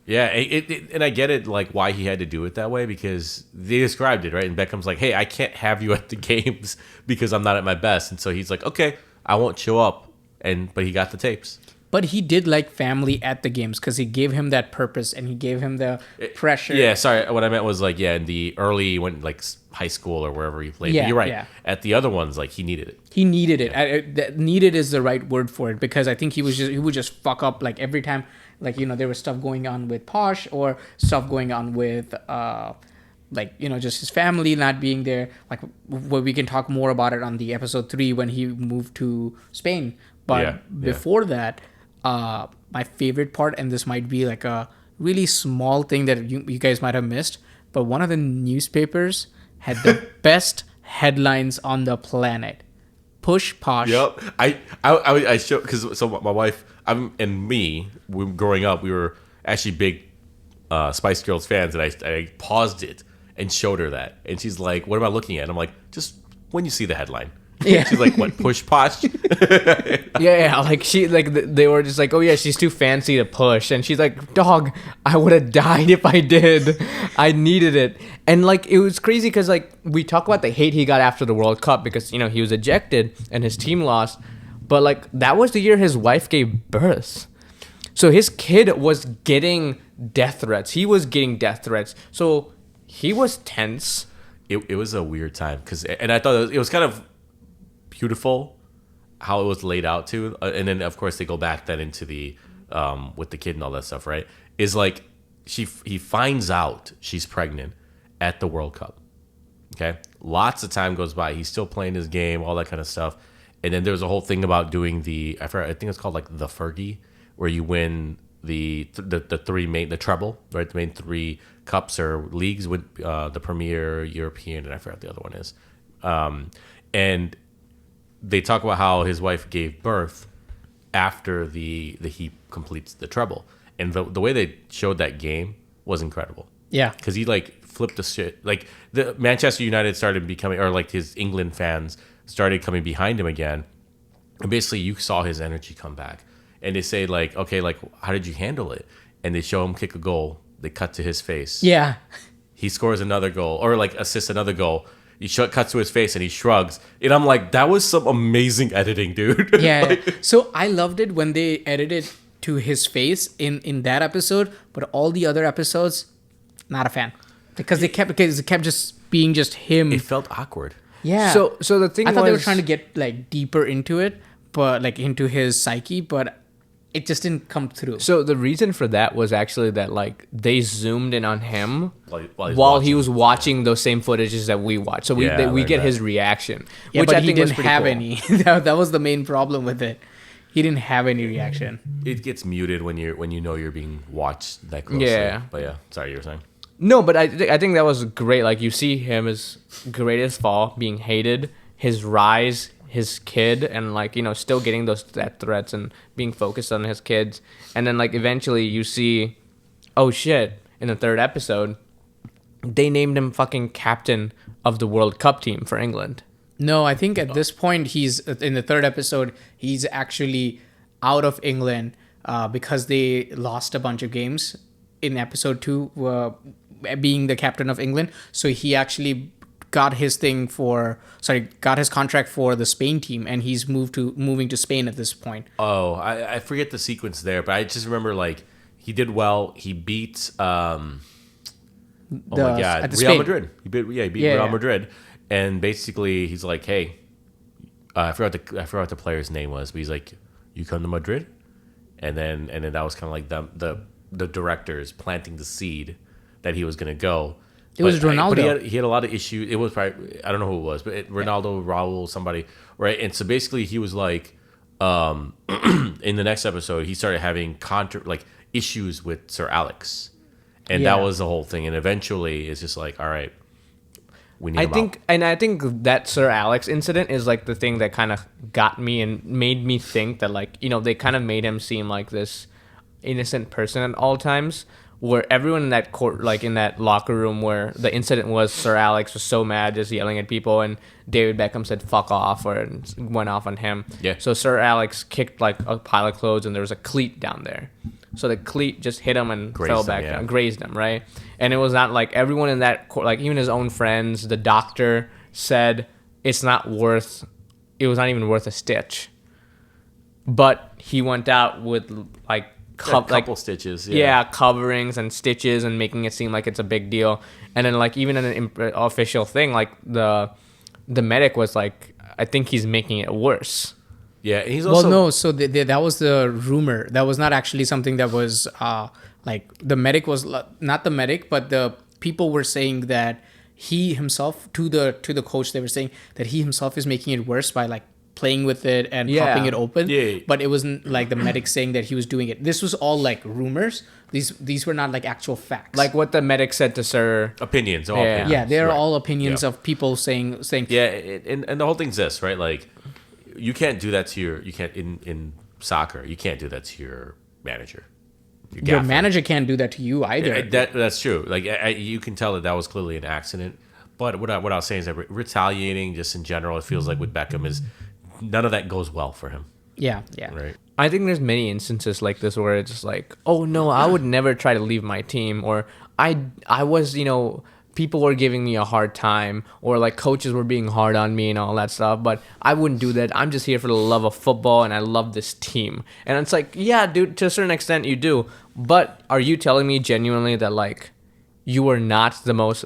Yeah, and I get it, like why he had to do it that way, because they described it, right? And Beckham's like, hey, I can't have you at the games because I'm not at my best. And so he's like, okay, I won't show up. But he got the tapes. But he did like family at the games because he gave him that purpose and he gave him the pressure. Yeah, sorry. What I meant was like, in the early, when like high school or wherever he played. Yeah, but you're right. yeah. At the other ones, like he needed it. He needed it. Needed is the right word for it, because I think he would just fuck up like every time. Like, there was stuff going on with Posh or stuff going on with just his family not being there. Like, where we can talk more about it on the episode 3 when he moved to Spain. But before that, my favorite part, and this might be like a really small thing that you guys might have missed, but one of the newspapers had the best headlines on the planet. Push Posh. Yep. I show, because so my wife and me, growing up, we were actually big Spice Girls fans, and I paused it and showed her that, and she's like, "What am I looking at?" And I'm like, "Just when you see the headline." Yeah. She's like, "What, Push Posh?" yeah. Like they were just like, "Oh yeah, she's too fancy to push," and she's like, "Dog, I would have died if I did. I needed it." And like it was crazy because like we talk about the hate he got after the World Cup because he was ejected and his team lost, but like that was the year his wife gave birth, so his kid was getting death threats. He was getting death threats, so he was tense. It was a weird time and I thought it was kind of beautiful how it was laid out too, and then of course they go back then into the with the kid and all that stuff, right? Is like he finds out she's pregnant at the World Cup. Okay, lots of time goes by, he's still playing his game, all that kind of stuff, and then there's a whole thing about doing I think it's called like the Fergie, where you win the treble, right? The main 3 cups or leagues with the Premier, European, and I forgot the other one is, and they talk about how his wife gave birth after he completes the treble, and the way they showed that game was incredible. Yeah, because he like flipped the shit. Like the Manchester United started becoming, or like his England fans started coming behind him again, and basically you saw his energy come back. And they say like, okay, like how did you handle it? And they show him kick a goal. They cut to his face. Yeah, he scores another goal, or like assists another goal. He cuts to his face and he shrugs. And I'm like, that was some amazing editing, dude. Yeah. Like, so I loved it when they edited to his face in that episode, but all the other episodes, not a fan, because it kept just being just him. It felt awkward. Yeah. So the thing I thought they were trying to get like deeper into it, but like into his psyche, but it just didn't come through. So the reason for that was actually that like they zoomed in on him while he was watching those same footages that we watch. So we get his reaction, yeah, which but I he think didn't was pretty have cool. any. That was the main problem with it. He didn't have any reaction. It gets muted when you know you're being watched that closely. Yeah. But yeah, sorry, you were saying. No, but I think that was great. Like you see him as greatest fall, being hated, his rise, his kid, and like still getting those death threats and being focused on his kids, and then like eventually you see, oh shit, in the 3rd episode, they named him fucking captain of the World Cup team for England. No, I think at this point he's in the 3rd episode. He's actually out of England because they lost a bunch of games in episode 2, being the captain of England. So he actually got his contract for the Spain team, and he's moving to Spain at this point. Oh, I forget the sequence there, but I just remember like he did well. He beat Real Madrid. He beat Real Madrid, and basically he's like, hey, I forgot what the player's name was, but he's like, you come to Madrid, and then that was kind of like the directors planting the seed that he was going to go. It was Ronaldo. But he had a lot of issues. It was probably, I don't know who it was, but Ronaldo, Raul, somebody, right? And so basically he was like, in the next episode, he started having issues with Sir Alex. And that was the whole thing. And eventually it's just like, all right, we need him out. I think that Sir Alex incident is like the thing that kind of got me and made me think that, like, you know, they kind of made him seem like this innocent person at all times, where everyone in that court, like in that locker room where the incident was, Sir Alex was so mad, just yelling at people, and David Beckham said "fuck off" or went off on him. Yeah. So Sir Alex kicked like a pile of clothes, and there was a cleat down there. So the cleat just hit him and fell back down, grazed him, right? And it was not like everyone in that court, like even his own friends, the doctor said it was not even worth a stitch. But he went out with like couple stitches, coverings and stitches, and making it seem like it's a big deal. And then like even in an official thing, like the medic was like, I think he's making it worse. Yeah, he's also So that was the rumor. That was not actually something that was like the medic was not the medic, but the people were saying that he himself to the coach, they were saying that he himself is making it worse by like playing with it and popping it open. But it wasn't like the medic saying that he was doing it. This was all like rumors. These were not like actual facts. Like what the medic said to Sir. Opinions. Yeah, they're all opinions of people saying. Yeah, and the whole thing's this, right? Like, you can't do that to in soccer. You can't do that to your manager. Your manager can't do that to you either. That's true. Like you can tell that was clearly an accident. But what I was saying is that retaliating, just in general, it feels like with Beckham is none of that goes well for him. Yeah. Right. I think there's many instances like this where it's like, oh no, I would never try to leave my team, or I was, you know, people were giving me a hard time, or like coaches were being hard on me and all that stuff, but I wouldn't do that. I'm just here for the love of football, and I love this team. And it's like, yeah, dude, to a certain extent you do, but are you telling me genuinely that like you were not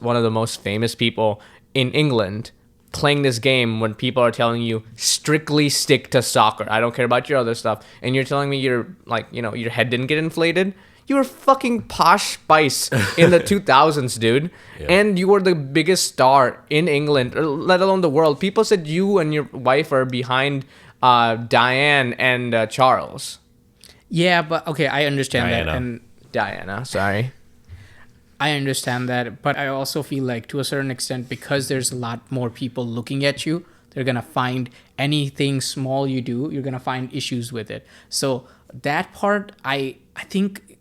one of the most famous people in England playing this game when people are telling you strictly stick to soccer, I don't care about your other stuff, and you're telling me you're like, you know, your head didn't get inflated? You were fucking Posh Spice in the 2000s, dude. Yeah. And you were the biggest star in England, let alone the world. People said you and your wife are behind Diane and Charles. Yeah, but okay, I understand that. And Diana, sorry. I understand that, but I also feel like to a certain extent, because there's a lot more people looking at you, they're going to find anything small you do, you're going to find issues with it. So that part, I think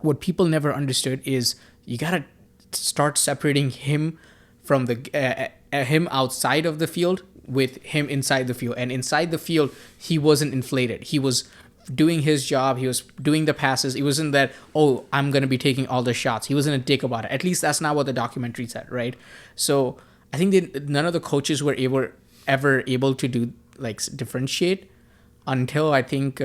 what people never understood is you got to start separating him from him outside of the field with him inside the field. And inside the field, he wasn't inflated. He was doing his job. He was doing the passes. It wasn't that, oh, I'm going to be taking all the shots. He wasn't a dick about it. At least that's not what the documentary said, right? So I think none of the coaches were ever able to do like differentiate until I think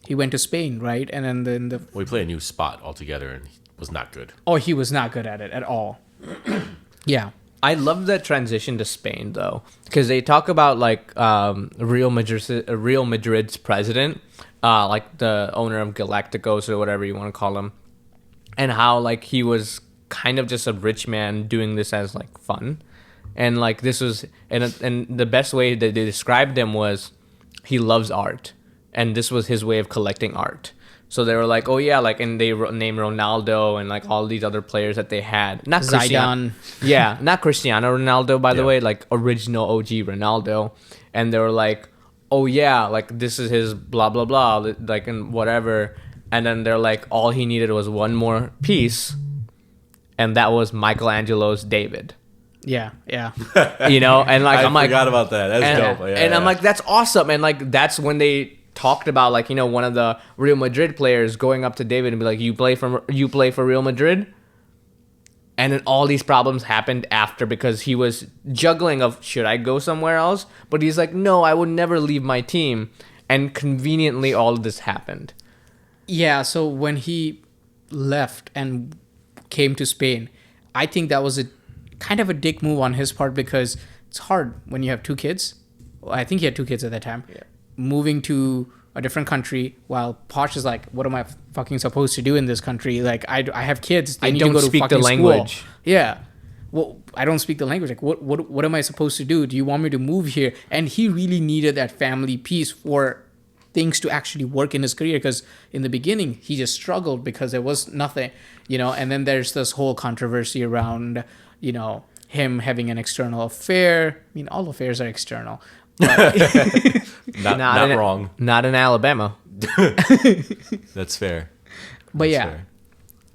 he went to Spain, right? And then we played a new spot altogether, and he was not good. Oh, he was not good at it at all. Yeah. I love that transition to Spain, though, because they talk about like Real Madrid's president, like the owner of Galacticos or whatever you want to call him, and how like he was kind of just a rich man doing this as like fun, and like this was and the best way that they described him was he loves art, and this was his way of collecting art. So they were like, oh yeah, like, and they named Ronaldo and like all these other players that they had. Not Zidane. Yeah, not Cristiano Ronaldo, by the way, like original OG Ronaldo. And they were like, oh yeah, like this is his blah, blah, blah, like, and whatever. And then they're like, all he needed was one more piece. And that was Michelangelo's David. Yeah. You know, and like, I'm like, I forgot about that. That's dope. Yeah, and I'm like, that's awesome. And like, that's when they talked about, like, you know, one of the Real Madrid players going up to David and be like, you play for Real Madrid? And then all these problems happened after, because he was juggling of, should I go somewhere else? But he's like, no, I would never leave my team. And conveniently, all of this happened. Yeah, so when he left and came to Spain, I think that was a kind of a dick move on his part, because it's hard when you have two kids. I think he had two kids at that time. Yeah. Moving to a different country, while Posh is like, what am I fucking supposed to do in this country? Like, I have kids. They I need don't to go to speak the language. School. Yeah. Well, I don't speak the language. Like, what am I supposed to do? Do you want me to move here? And he really needed that family piece for things to actually work in his career, because in the beginning he just struggled because there was nothing, you know. And then there's this whole controversy around, you know, him having an external affair. I mean, all affairs are external. not wrong. Not in Alabama. That's fair. But yeah, fair.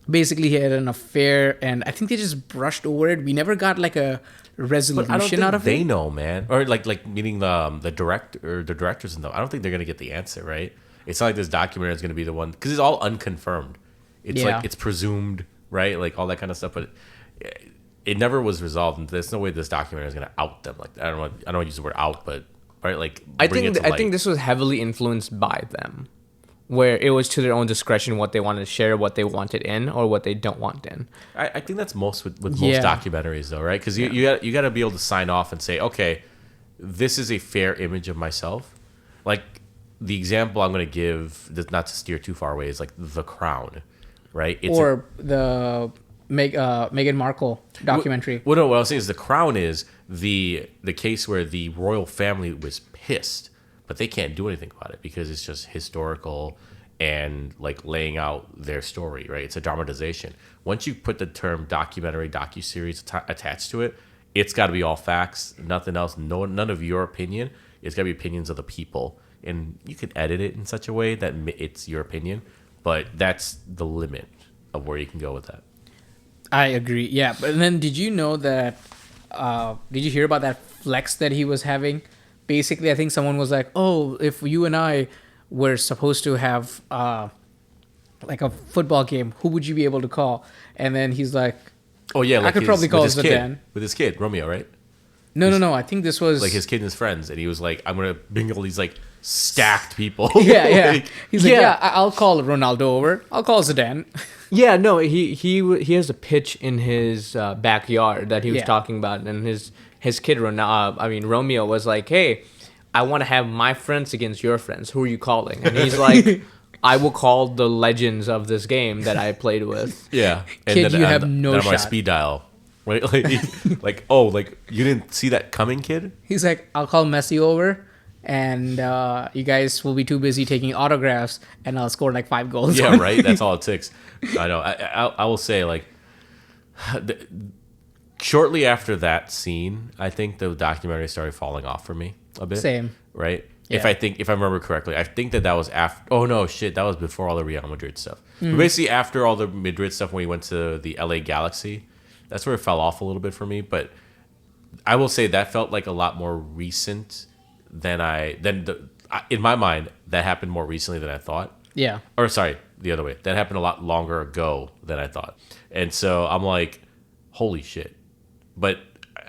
Basically he had an affair, and I think they just brushed over it. We never got like a resolution out of it. They know, man, or like meaning the directors and them. I don't think they're gonna get the answer, right? It's not like this documentary is gonna be the one, because it's all unconfirmed. It's like it's presumed, right? Like all that kind of stuff, but it never was resolved, and there's no way this documentary is gonna out them. Like, I don't want to use the word out, but right, like, I think this was heavily influenced by them, where it was to their own discretion what they wanted to share, what they wanted in, or what they don't want in. I think that's most with most documentaries, though, right? Because you got to be able to sign off and say, okay, this is a fair image of myself. Like, the example I'm going to give, not to steer too far away, is like The Crown, right? Or the Meghan Markle documentary. Well, no, what I was saying is The Crown is the case where the royal family was pissed, but they can't do anything about it because it's just historical and like laying out their story, right? It's a dramatization. Once you put the term documentary, docuseries attached to it, it's got to be all facts, nothing else, none of your opinion. It's got to be opinions of the people. And you can edit it in such a way that it's your opinion, but that's the limit of where you can go with that. I agree. Yeah. But then did you know that, did you hear about that flex that he was having? Basically, I think someone was like, oh, if you and I were supposed to have like a football game, who would you be able to call? And then he's like, oh, yeah, like I could probably call Zidane. With his kid, Romeo, right? No. I think this was like his kid and his friends. And he was like, I'm going to bring all these like stacked people. Yeah. He's like, I'll call Ronaldo over. I'll call Zidane. Yeah, no, he has a pitch in his backyard that he was talking about, and his kid Romeo was like, hey, I want to have my friends against your friends. Who are you calling? And he's like, I will call the legends of this game that I played with. Yeah, and kid, you have no shot. On my speed dial. Right? Like, oh, like you didn't see that coming, kid? He's like, I'll call Messi over, and you guys will be too busy taking autographs, and I'll score like 5 goals. Yeah, right. That's all it takes. I know. I will say, like, shortly after that scene, I think the documentary started falling off for me a bit. Same. Right. Yeah. If I remember correctly, I think that was after. Oh no, shit! That was before all the Real Madrid stuff. But basically, after all the Madrid stuff, when he went to the LA Galaxy, that's where it fell off a little bit for me. But I will say that felt like a lot more recent in my mind, that happened more recently than I thought. Yeah. Or sorry, the other way. That happened a lot longer ago than I thought. And so I'm like, holy shit. But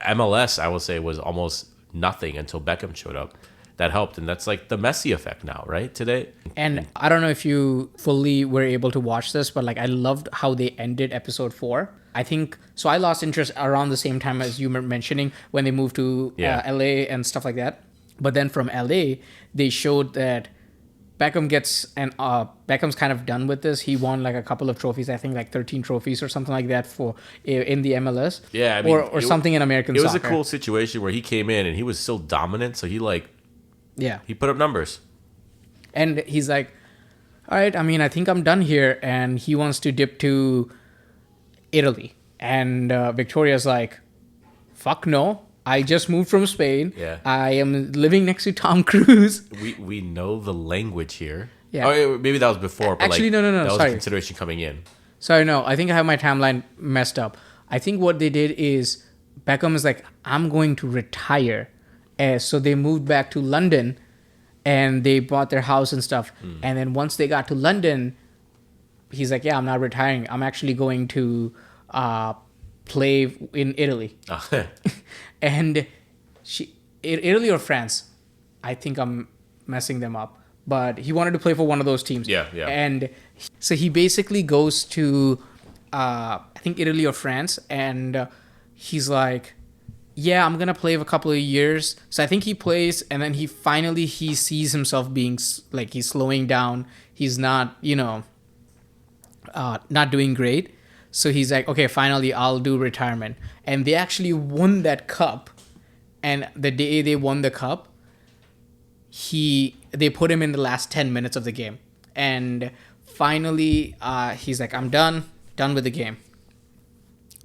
MLS, I will say, was almost nothing until Beckham showed up. That helped. And that's like the Messi effect now, right? Today. And I don't know if you fully were able to watch this, but like I loved how they ended episode 4. I think so. I lost interest around the same time as you were mentioning when they moved to LA and stuff like that. But then from LA, they showed that Beckham's kind of done with this. He won like a couple of trophies. I think like 13 trophies or something like that in the MLS. Yeah, I mean, or something in American soccer. It was a cool situation where he came in and he was still dominant. So he he put up numbers. And he's like, all right, I mean, I think I'm done here. And he wants to dip to Italy. And Victoria's like, fuck no. I just moved from Spain. Yeah. I am living next to Tom Cruise. We know the language here. Yeah. Oh, maybe that was before. But actually, no. That was sorry. a consideration coming in. Sorry, no. I think I have my timeline messed up. I think what they did is Beckham is like, I'm going to retire. So they moved back to London. and they bought their house and stuff. And then once they got to London, he's like, yeah, I'm not retiring. I'm actually going to play in Italy. And Italy or France, I think I'm messing them up, but he wanted to play for one of those teams. Yeah. And so he basically goes to I think Italy or France, and he's like, yeah, I'm gonna play for a couple of years. So I think he plays, and then he sees himself being like, he's slowing down. He's not, not doing great. So he's like, okay, finally I'll do retirement. And they actually won that cup. And the day they won the cup, they put him in the last 10 minutes of the game. And finally, he's like, I'm done with the game.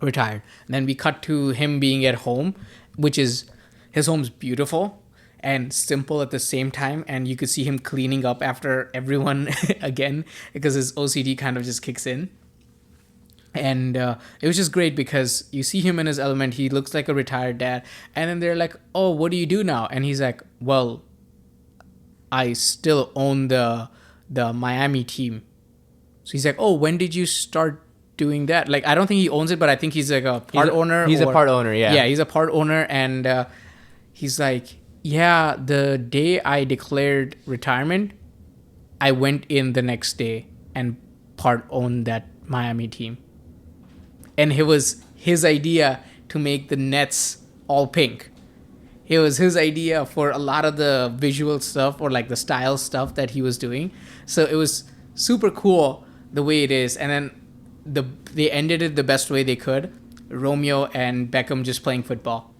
Retired. And then we cut to him being at home, which is, his home's beautiful and simple at the same time. And you could see him cleaning up after everyone again, because his OCD kind of just kicks in. And it was just great because you see him in his element. He looks like a retired dad. And then they're like, oh, what do you do now? And he's like, well, I still own the Miami team. So he's like, oh, when did you start doing that? Like, I don't think he owns it, but I think he's like a part owner. He's a part owner, yeah. Yeah, he's a part owner. And he's like, yeah, the day I declared retirement, I went in the next day and part owned that Miami team. And it was his idea to make the nets all pink. It was his idea for a lot of the visual stuff, or like the style stuff that he was doing. So it was super cool the way it is. And then they ended it the best way they could. Romeo and Beckham just playing football.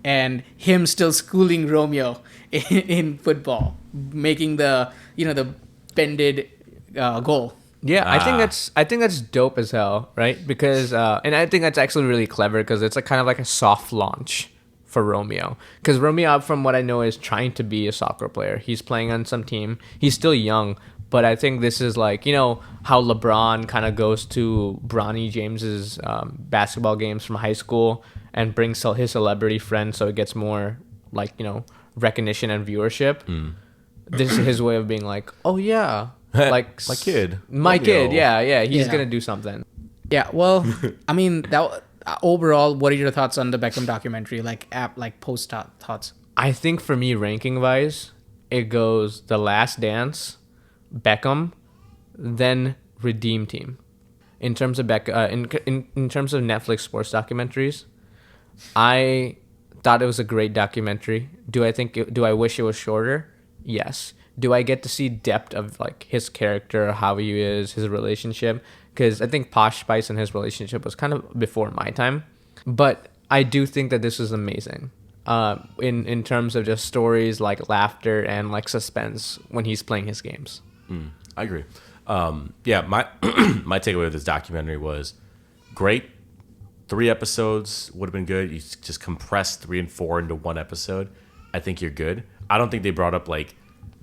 And him still schooling Romeo in football, making the bended goal. Yeah, I think that's dope as hell, right? Because and I think that's actually really clever, because it's kind of like a soft launch for Romeo. Because Romeo, from what I know, is trying to be a soccer player. He's playing on some team. He's still young, but I think this is like, how LeBron kind of goes to Bronny James's basketball games from high school and brings his celebrity friends, so it gets more like, recognition and viewership. This is his way of being like, oh yeah. Like my kid, he's gonna do something. Yeah, well, I mean, that overall, what are your thoughts on the Beckham documentary? Like post thoughts. I think for me, ranking wise, it goes The Last Dance, Beckham, then Redeem Team. In terms of in terms of Netflix sports documentaries, I thought it was a great documentary. Do I wish it was shorter? Yes. Do I get to see depth of like his character, how he is, his relationship? Because I think Posh Spice and his relationship was kind of before my time. But I do think that this is amazing. In terms of just stories, like laughter and like suspense when he's playing his games. I agree. My my takeaway of this documentary was great. 3 episodes would have been good. You just compress 3 and 4 into 1 episode. I think you're good. I don't think they brought up like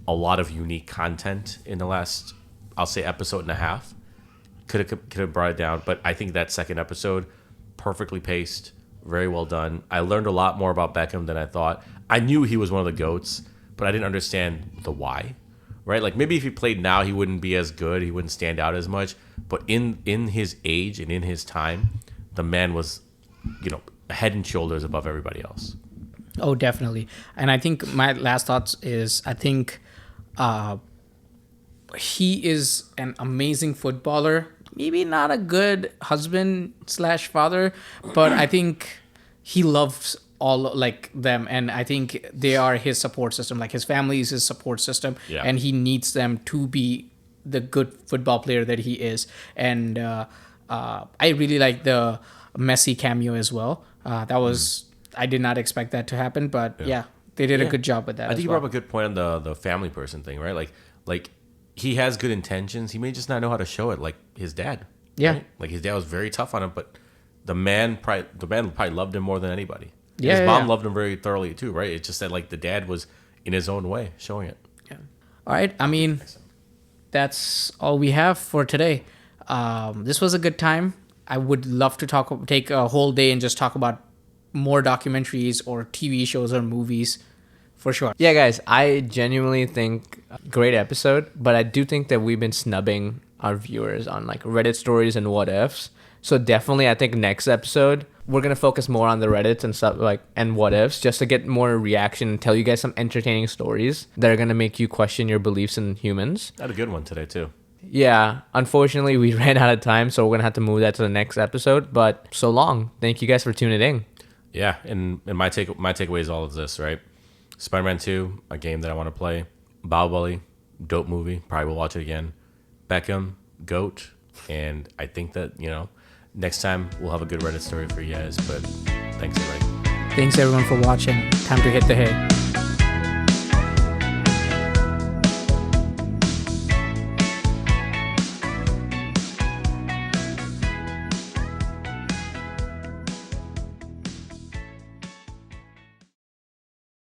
a lot of unique content in the last, I'll say, episode and a half. Could have brought it down, but I think that second episode, perfectly paced, very well done. I learned a lot more about Beckham than I thought. I knew he was one of the GOATs, but I didn't understand the why, right? Like maybe if he played now, he wouldn't be as good. He wouldn't stand out as much. But in his age and in his time, the man was, head and shoulders above everybody else. Oh, definitely. And I think my last thoughts is, I think he is an amazing footballer. Maybe not a good husband / father, but I think he loves all like them, and I think they are his support system. Like his family is his support system, and he needs them to be the good football player that he is. And I really like the Messi cameo as well. That was I did not expect that to happen, but they did a good job with that. I think you brought up a good point on the family person thing, right? Like he has good intentions. He may just not know how to show it, like his dad. Yeah, right? Like his dad was very tough on him, but the man probably loved him more than anybody. His mom loved him very thoroughly too, right? It's just that like the dad was in his own way showing it. Yeah. All right. I mean, that's all we have for today. This was a good time. I would love to take a whole day and just talk about more documentaries or TV shows or movies. For sure. Yeah, guys, I genuinely think great episode, but I do think that we've been snubbing our viewers on like Reddit stories and what ifs. So definitely, I think next episode we're gonna focus more on the Reddits and stuff like and what ifs, just to get more reaction and tell you guys some entertaining stories that are gonna make you question your beliefs in humans. Had a good one today too. Yeah, unfortunately, we ran out of time, so we're gonna have to move that to the next episode. But so long. Thank you guys for tuning in. Yeah, and my takeaway is all of this, right? Spider-Man 2, a game that I want to play. Baahubali, dope movie. Probably will watch it again. Beckham, GOAT. And I think that, next time we'll have a good Reddit story for you guys. But thanks, everybody. Thanks, everyone, for watching. Time to hit the hay.